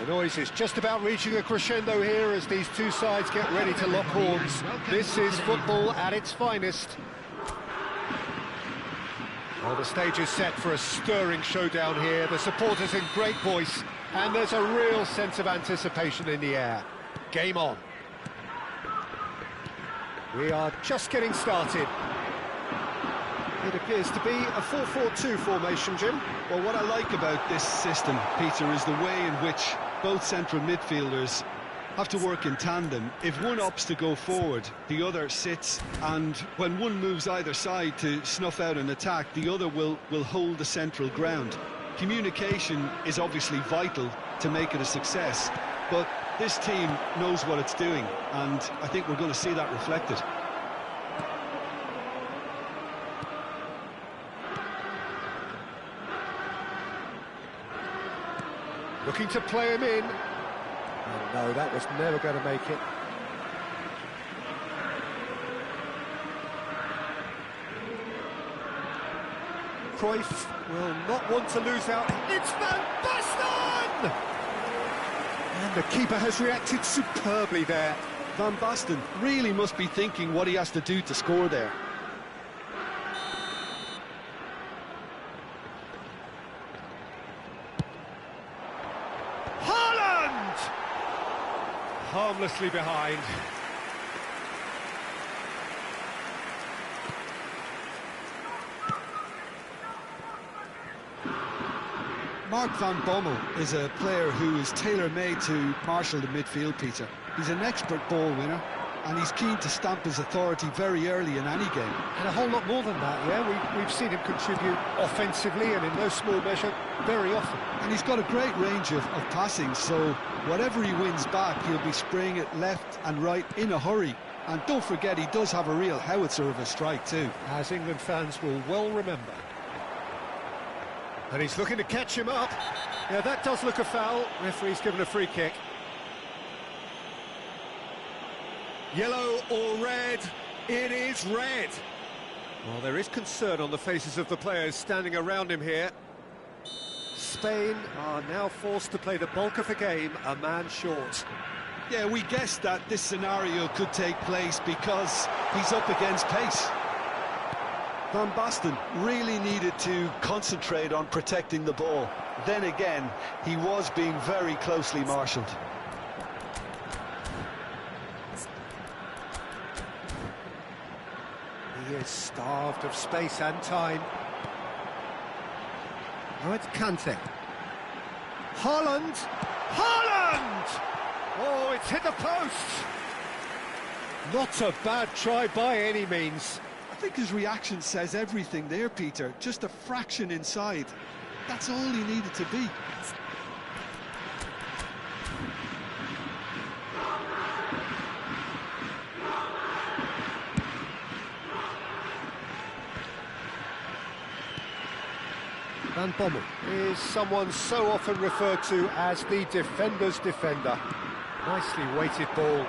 The noise is just about reaching a crescendo here as these two sides get ready to lock horns. This is football at its finest. Well, the stage is set for a stirring showdown here. The supporters in great voice, and there's a real sense of anticipation in the air. Game on. We are just getting started. It appears to be a 4-4-2 formation, Jim. Well, what I like about this system, Peter, is the way in which both central midfielders have to work in tandem. If one opts to go forward, the other sits, and when one moves either side to snuff out an attack, the other will hold the central ground. Communication is obviously vital to make it a success, but this team knows what it's doing, and I think we're going to see that reflected. Looking to play him in. Oh, no, that was never going to make it. Cruyff will not want to lose out. It's Van Basten! And the keeper has reacted superbly there. Van Basten really must be thinking what he has to do to score there. Harmlessly behind. Mark Van Bommel is a player who is tailor-made to marshal the midfield, Peter. He's an expert ball winner, and he's keen to stamp his authority very early in any game. And a whole lot more than that, yeah? We've seen him contribute offensively and in no small measure very often. And he's got a great range of passing, so whatever he wins back, he'll be spraying it left and right in a hurry. And don't forget, he does have a real howitzer of a strike too. As England fans will well remember. And he's looking to catch him up. Yeah, that does look a foul. Referee's given a free kick. Yellow or red? It is red. Well, there is concern on the faces of the players standing around him here. Spain are now forced to play the bulk of the game a man short. Yeah, we guessed that this scenario could take place because he's up against pace. Van Basten really needed to concentrate on protecting the ball. Then again, he was being very closely marshalled. He is starved of space and time. Now it's Kante. Haaland! Haaland! Oh, it's hit the post! Not a bad try by any means. I think his reaction says everything there, Peter. Just a fraction inside. That's all he needed to be. Van Bommel is someone so often referred to as the defender's defender. Nicely weighted ball.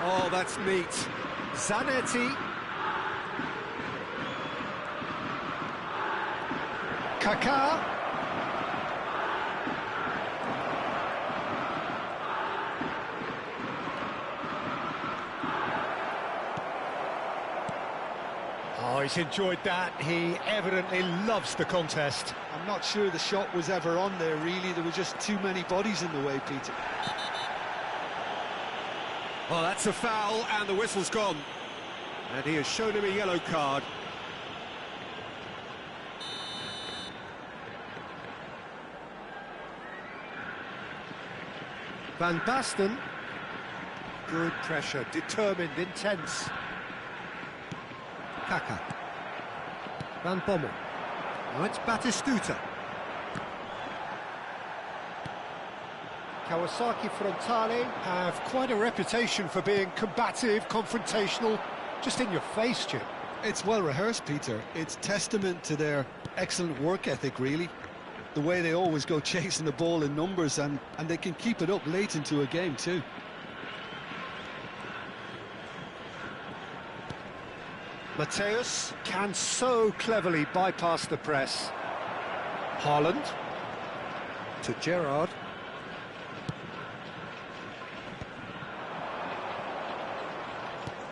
Oh, that's neat. Zanetti. Kaká. Oh, he's enjoyed that. He evidently loves the contest. I'm not sure the shot was ever on there, really. There were just too many bodies in the way, Peter. Well, that's a foul, and the whistle's gone. And he has shown him a yellow card. Van Basten. Good pressure, determined, intense. Kaká. Van Bommel. Now it's Batistuta. Kawasaki Frontale have quite a reputation for being combative, confrontational, just in your face, Jim. It's well rehearsed, Peter. It's testament to their excellent work ethic, really. The way they always go chasing the ball in numbers, and they can keep it up late into a game too. Mateus can so cleverly bypass the press. Haaland. to Gerrard.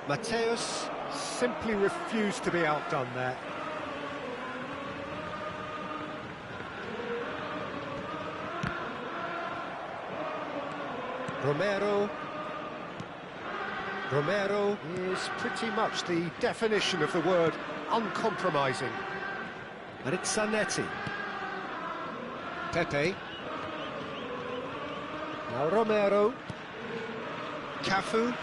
Mateus simply refused to be outdone there. Romero is pretty much the definition of the word uncompromising. And it's Zanetti. Pepe. Now Romero. Cafu.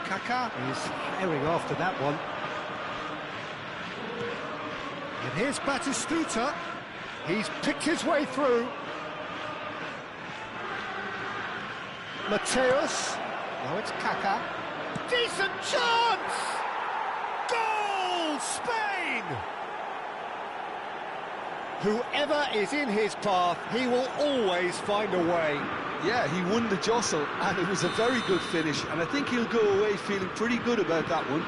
Kaká is herring after that one. And here's Batistuta. He's picked his way through. Mateus. Now it's Kaká. Decent chance! Goal! Spain! Whoever is in his path, he will always find a way. Yeah, he won the jostle, and it was a very good finish, and I think he'll go away feeling pretty good about that one.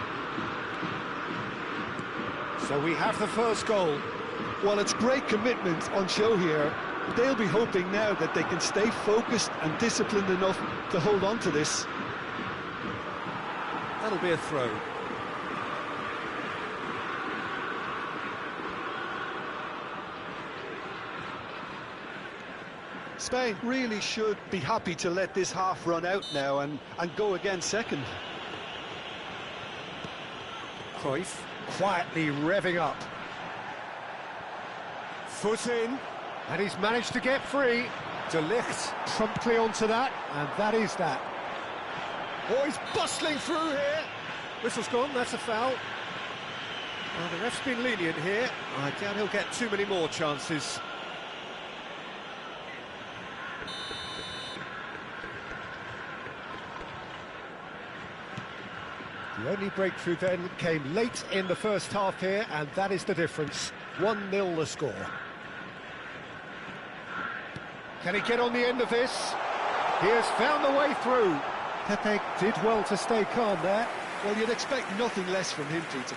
So we have the first goal. Well, it's great commitment on show here. They'll be hoping now that they can stay focused and disciplined enough to hold on to this. That'll be a throw. Spain really should be happy to let this half run out now and go again second. Cruyff quietly revving up. Foot in, and he's managed to get free. De Ligt promptly onto that, and that is that. Oh, he's bustling through here. Whistle's gone, that's a foul. Well, the ref's been lenient here. I doubt he'll get too many more chances. The only breakthrough then came late in the first half here, and that is the difference. 1-0 the score. Can he get on the end of this? He has found the way through. Pepe did well to stay calm there. Well, you'd expect nothing less from him, Peter.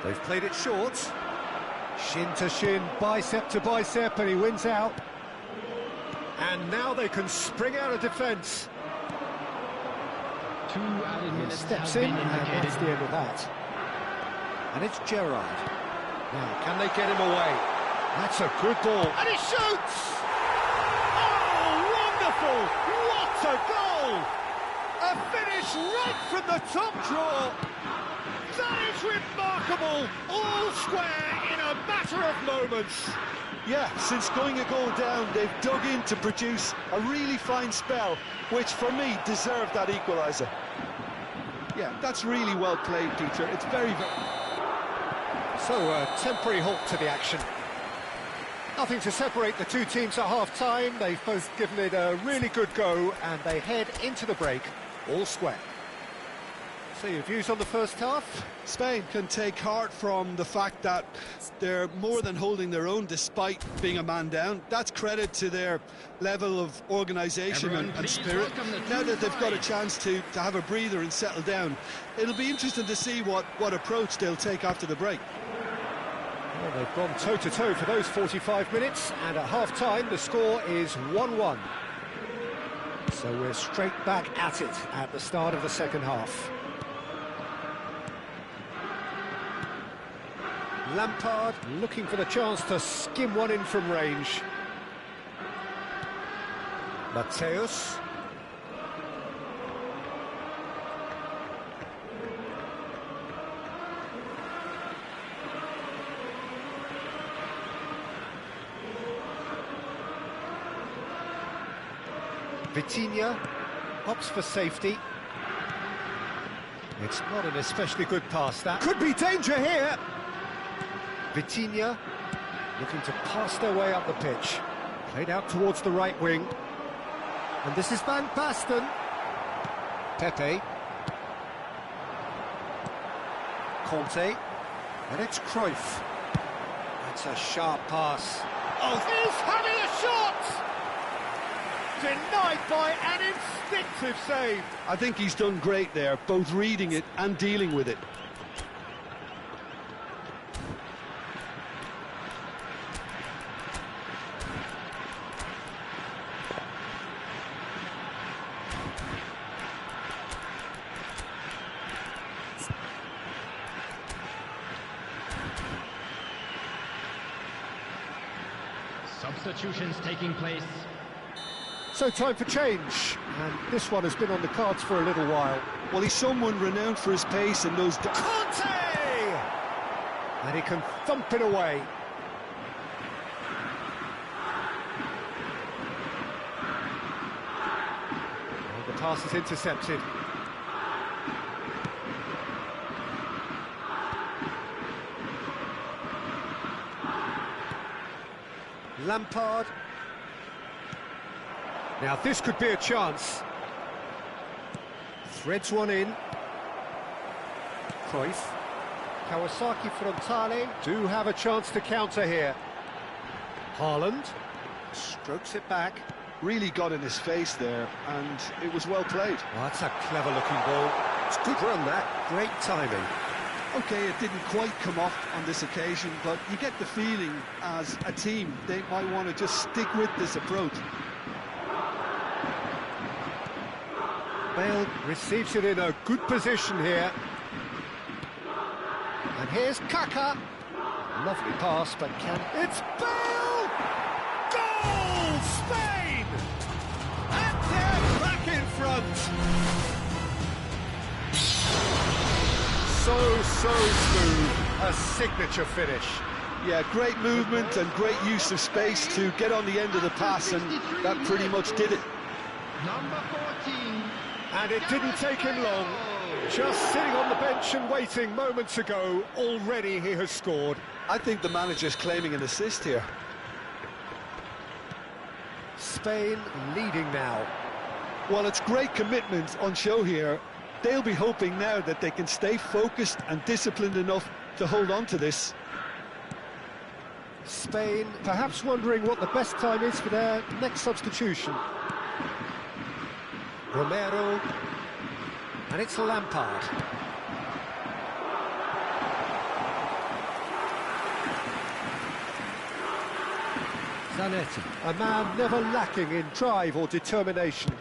They've played it short. Shin to shin, bicep to bicep, and he wins out. And now they can spring out of defence. 2 added minutes Steps have in, been and indicated. that's the end of that. And it's Gerrard. Now, can they get him away? That's a good ball. And he shoots! Oh, wonderful! What a goal! A finish right from the top draw. That is remarkable! All square in a matter of moments. Yeah, since going a goal down, they've dug in to produce a really fine spell, which for me deserved that equaliser. Yeah, that's really well played, Peter. It's very, very... So, a temporary halt to the action. Nothing to separate the two teams at half-time. They've both given it a really good go, and they head into the break all square. So, your views on the first half? Spain can take heart from the fact that they're more than holding their own despite being a man down. That's credit to their level of organisation and spirit. Now that they've got a chance to have a breather and settle down, it'll be interesting to see what approach they'll take after the break. Well, they've gone toe-to-toe for those 45 minutes, and at half-time the score is 1-1. So we're straight back at it at the start of the second half. Lampard looking for the chance to skim one in from range. Mateus. Vitinha opts for safety. It's not an especially good pass, that. Could be danger here! Vitinha looking to pass their way up the pitch. Played out towards the right wing. And this is Van Basten. Pepe. Conte. And it's Cruyff. That's a sharp pass. Oh, he's having a shot! Denied by an instinctive save. I think he's done great there, both reading it and dealing with it. substitutions taking place. So time for change, and this one has been on the cards for a little while. Well, he's someone renowned for his pace and those... Conte! And he can thump it away. Well, the pass is intercepted. Lampard. Now this could be a chance. Threads one in. Cruyff. Kawasaki Frontale do have a chance to counter here. Haaland strokes it back. Really got in his face there, and it was well played. Oh, that's a clever-looking ball. It's a good run, that. Great timing. OK, it didn't quite come off on this occasion, but you get the feeling as a team they might want to just stick with this approach. Bale receives it in a good position here. And here's Kaka. Lovely pass, but can... It's Bale! Goal! Spain! And they're back in front! So smooth. A signature finish. Yeah, great movement and great use of space to get on the end of the pass, and that pretty much did it. Number 14. And it didn't take him long. Just sitting on the bench and waiting moments ago, already he has scored. I think the manager's claiming an assist here. Spain leading now. Well, it's great commitment on show here. They'll be hoping now that they can stay focused and disciplined enough to hold on to this. Spain perhaps wondering what the best time is for their next substitution. Romero, and it's Lampard. Zanetti, a man never lacking in drive or determination.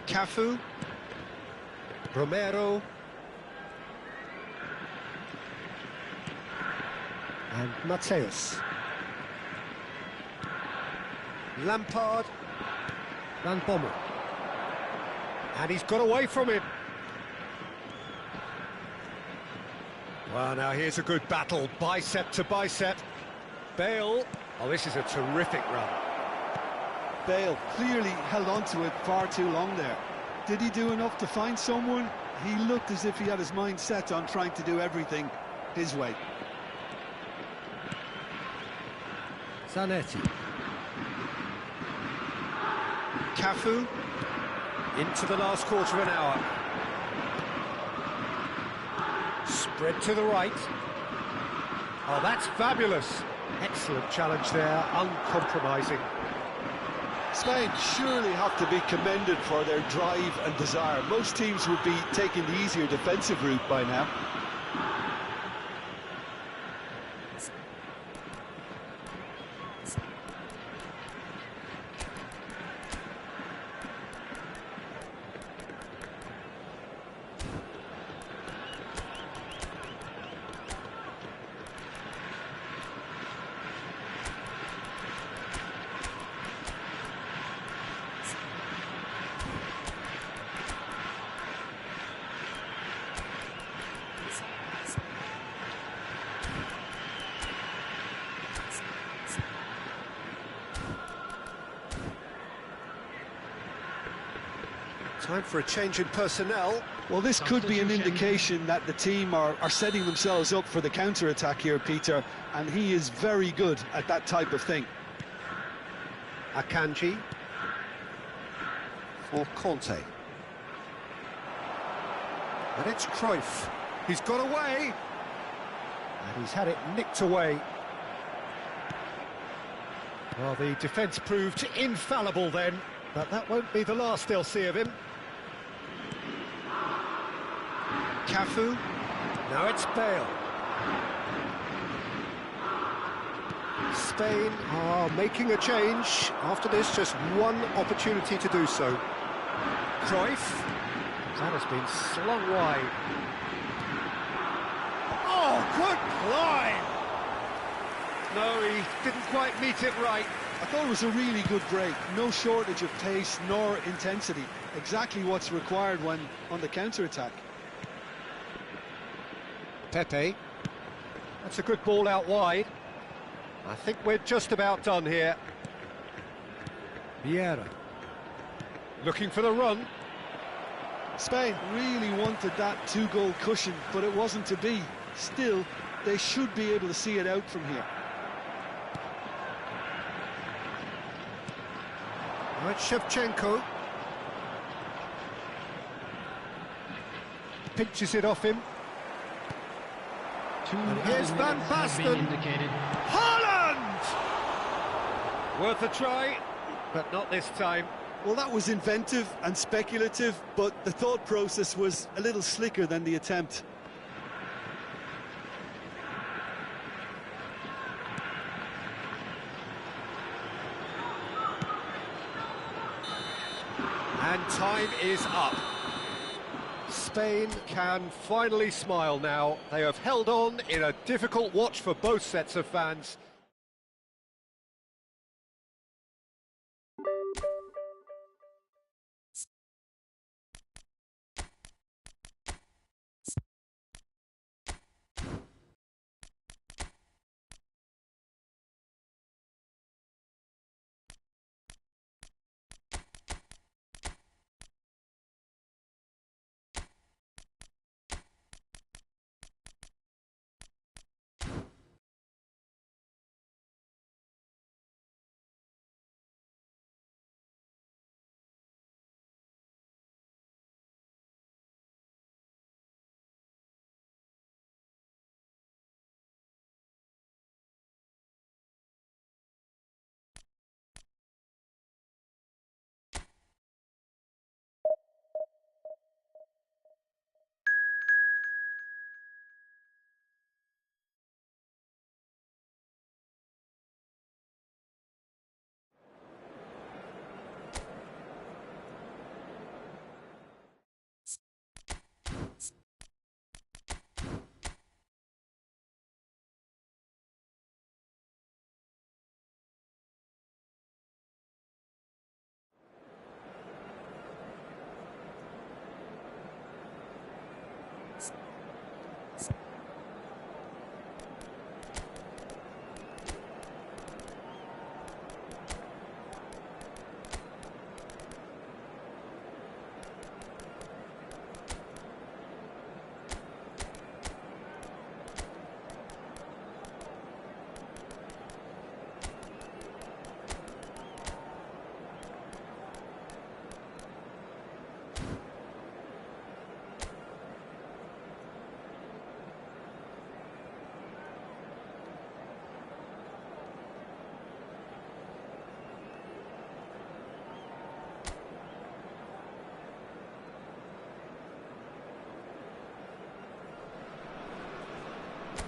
Cafu, Romero, and Mateus. Lampard, Van Bommel. And he's got away from him. Well, now here's a good battle, bicep to bicep. Bale, oh, this is a terrific run. Bale clearly held on to it far too long there. Did he do enough to find someone? He looked as if he had his mind set on trying to do everything his way. Zanetti. Cafu. Into the last quarter of an hour. Spread to the right. Oh, that's fabulous. Excellent challenge there, uncompromising. Spain surely have to be commended for their drive and desire. Most teams would be taking the easier defensive route by now. Time for a change in personnel. Well, this could be an indication that the team are setting themselves up for the counter-attack here, Peter, and he is very good at that type of thing. Akanji for Conte. And it's Cruyff. He's got away. And he's had it nicked away. Well, the defence proved infallible then, but that won't be the last they'll see of him. Cafu. Now it's Bale. Spain are making a change. After this, just one opportunity to do so. Cruyff. That has been slung wide. Oh, good line! No, he didn't quite meet it right. I thought it was a really good break. No shortage of pace nor intensity. Exactly what's required when on the counter-attack. Pepe. That's a good ball out wide. I think we're just about done here. Vieira. Looking for the run. Spain really wanted that two-goal cushion, but it wasn't to be. Still, they should be able to see it out from here. Right, Shevchenko. Pinches it off him. And here's Van Basten. Haaland! Worth a try, but not this time. Well, that was inventive and speculative, but the thought process was a little slicker than the attempt. And time is up. Spain can finally smile now. They have held on in a difficult watch for both sets of fans.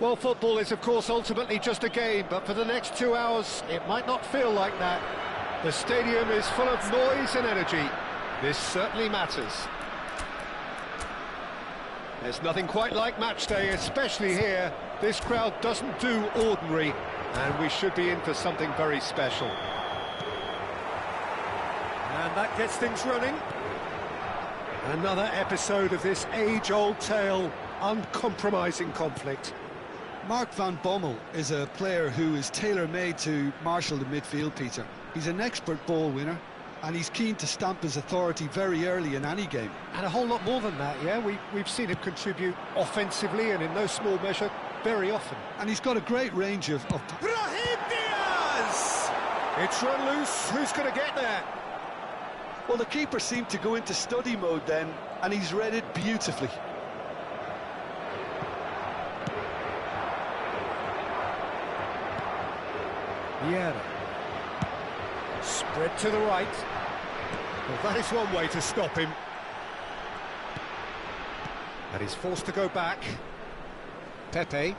Well, football is, of course, ultimately just a game, but for the next 2 hours, it might not feel like that. The stadium is full of noise and energy. This certainly matters. There's nothing quite like match day, especially here. This crowd doesn't do ordinary, and we should be in for something very special. And that gets things running. Another episode of this age-old tale, uncompromising conflict. Mark van Bommel is a player who is tailor-made to marshal the midfield, Peter. He's an expert ball winner, and he's keen to stamp his authority very early in any game. And a whole lot more than that, yeah? We've seen him contribute offensively and in no small measure, very often. And he's got a great range of... Brahim Diaz! It's run loose, who's going to get there? Well, the keeper seemed to go into study mode then, and he's read it beautifully. Vieira. Spread to the right. Well, that is one way to stop him. And he's forced to go back. Pepe.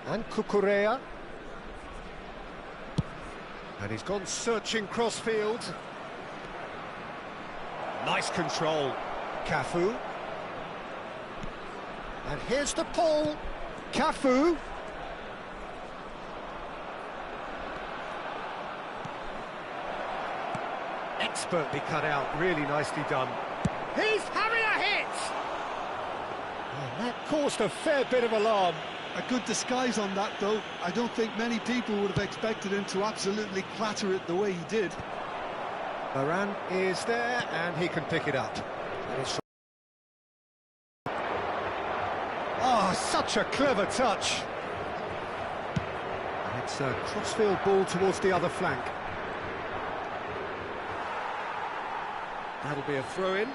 And Cucurella. And he's gone searching cross-field. Nice control. Cafu. And here's the pull. Cafu. Expertly cut out, really nicely done. He's having a hit! And that caused a fair bit of alarm. A good disguise on that, though. I don't think many people would have expected him to absolutely clatter it the way he did. Varane is there, and he can pick it up. Oh, such a clever touch. And it's a crossfield ball towards the other flank. That'll be a throw-in.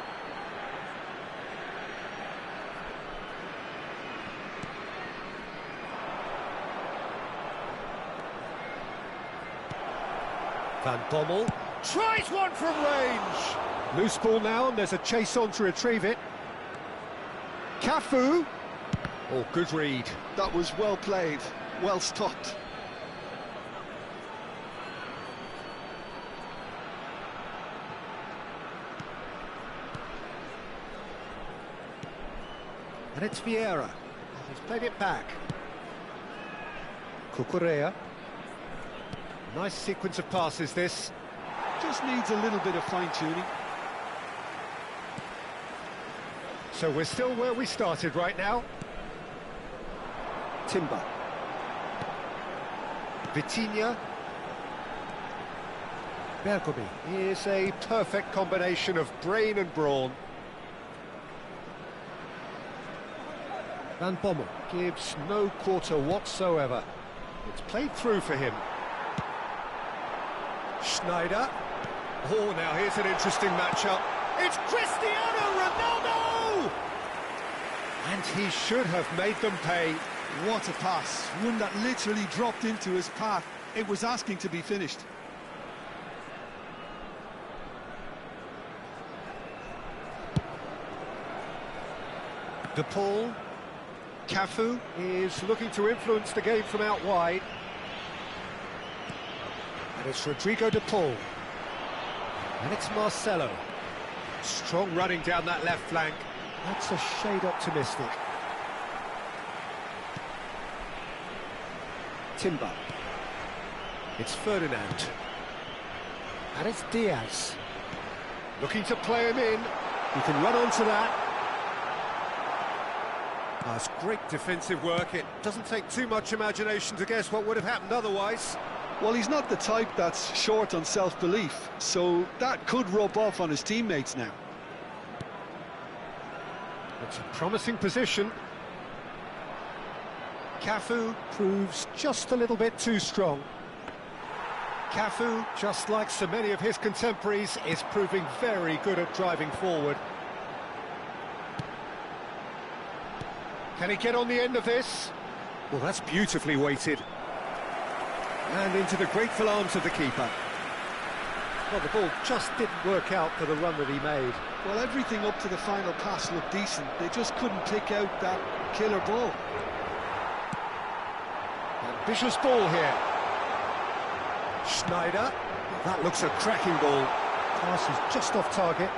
Van Bommel tries one from range. Loose ball now, and there's a chase on to retrieve it. Cafu. Oh, good read. That was well played, well stopped. And it's Vieira. He's played it back. Cucurella. Nice sequence of passes, this. Just needs a little bit of fine-tuning. So we're still where we started right now. Timber. Vitinha. Bergkamp is a perfect combination of brain and brawn. Van Bommel gives no quarter whatsoever. It's played through for him. Schneider. Oh, now here's an interesting matchup. It's Cristiano Ronaldo! And he should have made them pay. What a pass. One that literally dropped into his path. It was asking to be finished. De Paul. Cafu is looking to influence the game from out wide. And it's Rodrigo De Paul. And it's Marcelo. Strong running down that left flank. That's a shade optimistic. Timber. It's Ferdinand. And it's Diaz. Looking to play him in. He can run onto that. That's great defensive work. It doesn't take too much imagination to guess what would have happened otherwise. Well, he's not the type that's short on self-belief, so that could rub off on his teammates now. It's a promising position. Cafu proves just a little bit too strong. Cafu, just like so many of his contemporaries, is proving very good at driving forward. Can he get on the end of this? Well, that's beautifully weighted. And into the grateful arms of the keeper. Well, the ball just didn't work out for the run that he made. Well, everything up to the final pass looked decent. They just couldn't pick out that killer ball. Ambitious ball here. Schneider. That looks a cracking ball. Pass is just off target.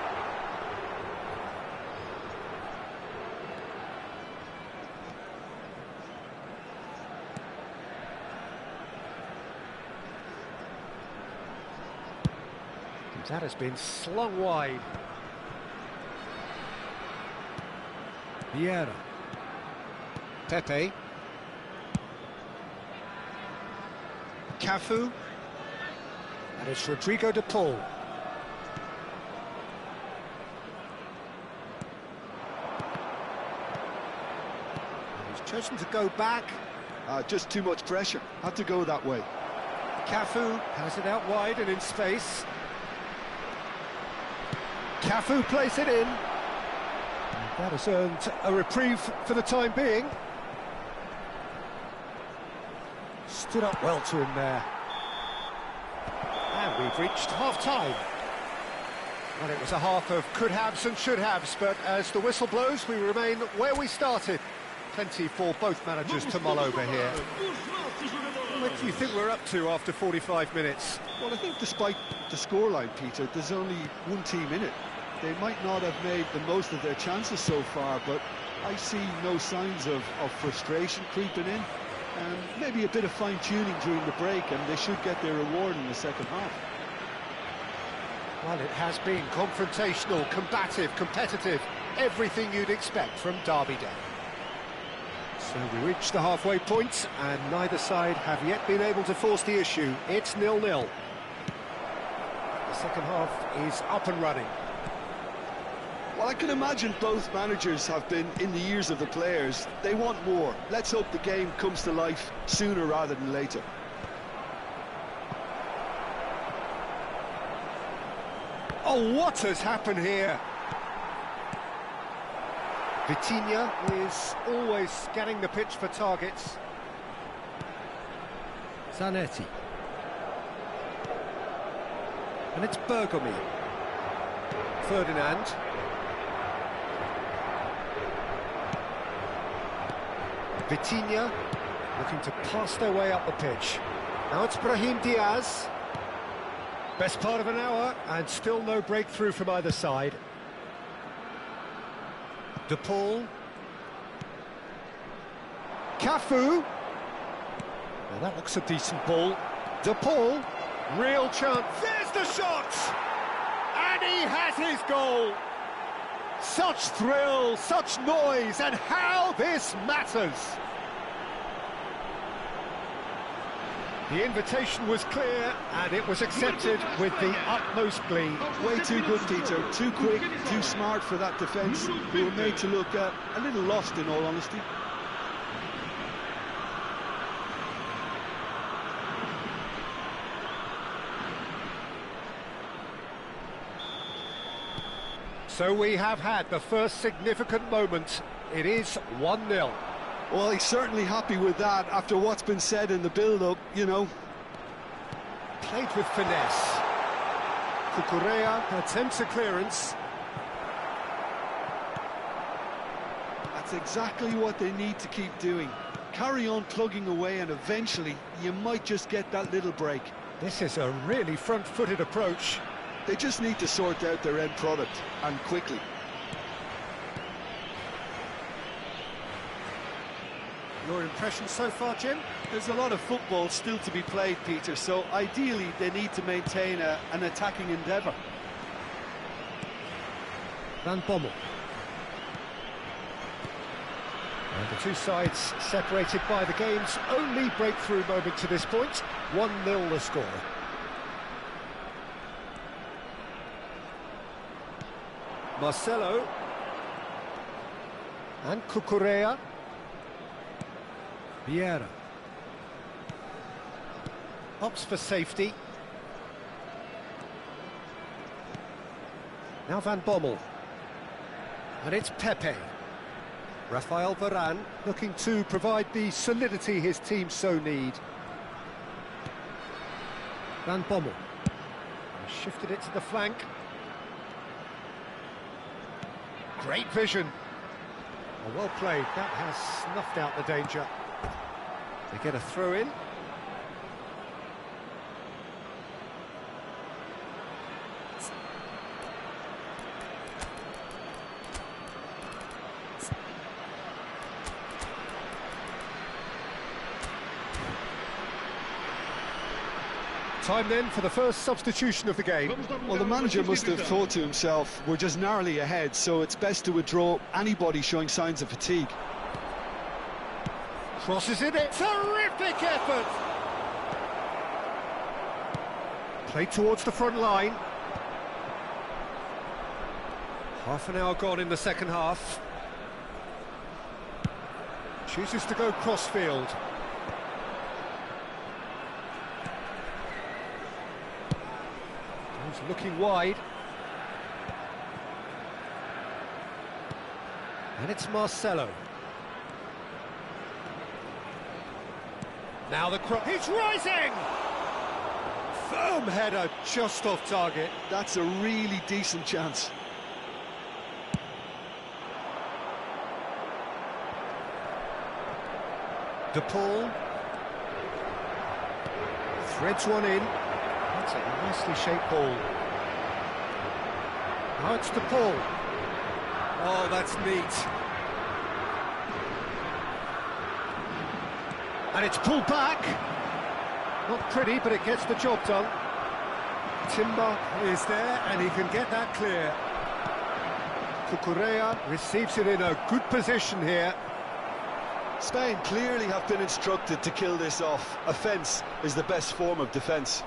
That has been slung wide. Vieira. Pepe. Cafu. And it's Rodrigo De Paul. And he's chosen to go back. Just too much pressure. Had to go that way. Cafu has it out wide and in space. Cafu plays it in. And that has earned a reprieve for the time being. Stood up well to him there. And we've reached half-time. Well, it was a half of could-haves and should-haves, but as the whistle blows, we remain where we started. Plenty for both managers to mull over here. What do you think we're up to after 45 minutes? Well, I think despite the scoreline, Peter, there's only one team in it. They might not have made the most of their chances so far, but I see no signs of frustration creeping in. Maybe a bit of fine-tuning during the break, and they should get their reward in the second half. Well, it has been confrontational, combative, competitive, everything you'd expect from Derby Day. So we reach the halfway point, and neither side have yet been able to force the issue. It's 0-0. The second half is up and running. Well, I can imagine both managers have been in the ears of the players. They want more. Let's hope the game comes to life sooner rather than later. Oh, what has happened here? Vitinha is always scanning the pitch for targets. Zanetti. And it's Bergkamp. Ferdinand. Vitinha looking to pass their way up the pitch. Now it's Brahim Diaz. Best part of an hour, and still no breakthrough from either side. De Paul. Cafu. Well, that looks a decent ball. De Paul. Real chance. There's the shot! And he has his goal! Such thrill, such noise, and how this matters! The invitation was clear, and it was accepted with the utmost glee. Way too good, Peter. Too quick, too smart for that defence. We were made to look a little lost, in all honesty. So we have had the first significant moment. It is 1-0. Well, he's certainly happy with that after what's been said in the build-up, you know. Played with finesse. Cucurella attempts a clearance. That's exactly what they need to keep doing. Carry on plugging away, and eventually you might just get that little break. This is a really front-footed approach. They just need to sort out their end product, and quickly. Your impression so far, Jim? There's a lot of football still to be played, Peter, so ideally they need to maintain an attacking endeavour. Van Bommel. And the two sides separated by the game's only breakthrough moment to this point. 1-0 the score. Marcelo. And Cucurella. Vieira. Opts for safety. Now Van Bommel. And it's Pepe. Rafael Varane looking to provide the solidity his team so need. Van Bommel. Shifted it to the flank. Great vision. Oh, well played. That has snuffed out the danger. They get a throw in. Time then for the first substitution of the game. Well, the manager must have thought to himself, we're just narrowly ahead, so it's best to withdraw anybody showing signs of fatigue. Crosses in it. Terrific effort! Played towards the front line. Half an hour gone in the second half. Chooses to go crossfield. He's looking wide. And it's Marcelo. Now the cross. He's rising! Firm header just off target. That's a really decent chance. De Paul. Threads one in. That's a nicely shaped ball. Now it's De Paul. Oh, that's neat. And it's pulled back. Not pretty, but it gets the job done. Timber is there, and he can get that clear. Cucurella receives it in a good position here. Spain clearly have been instructed to kill this off. Offence is the best form of defence.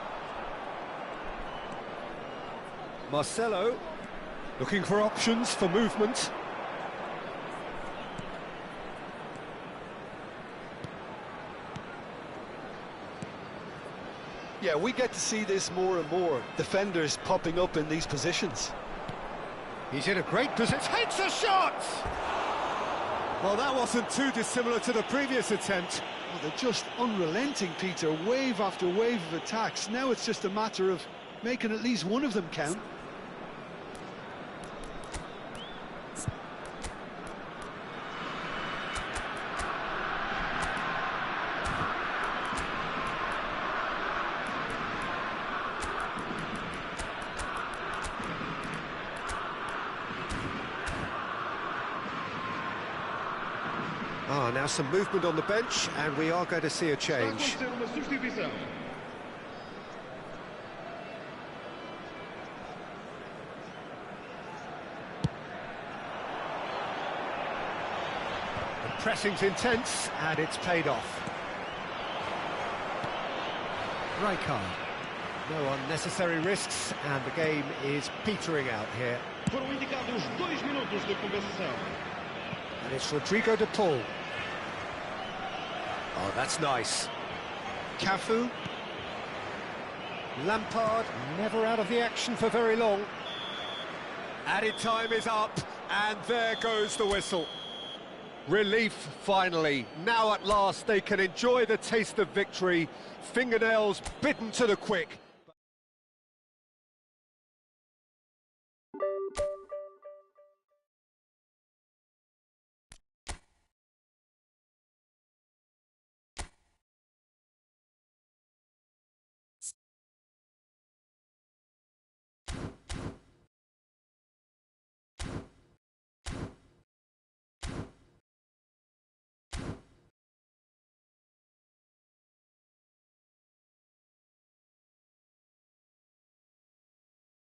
Marcelo looking for options for movement. Yeah, we get to see this more and more. Defenders popping up in these positions. He's in a great position. Takes a shot! Well, that wasn't too dissimilar to the previous attempt. Well, they're just unrelenting, Peter. Wave after wave of attacks. Now it's just a matter of making at least one of them count. Ah, now some movement on the bench, and we are going to see a change. The pressing's intense, and it's paid off. Bergkamp. No unnecessary risks, and the game is petering out here. And it's Rodrigo de Paul. Oh, that's nice. Cafu. Lampard, never out of the action for very long. Added time is up, and there goes the whistle. Relief, finally. Now at last they can enjoy the taste of victory. Fingernails bitten to the quick.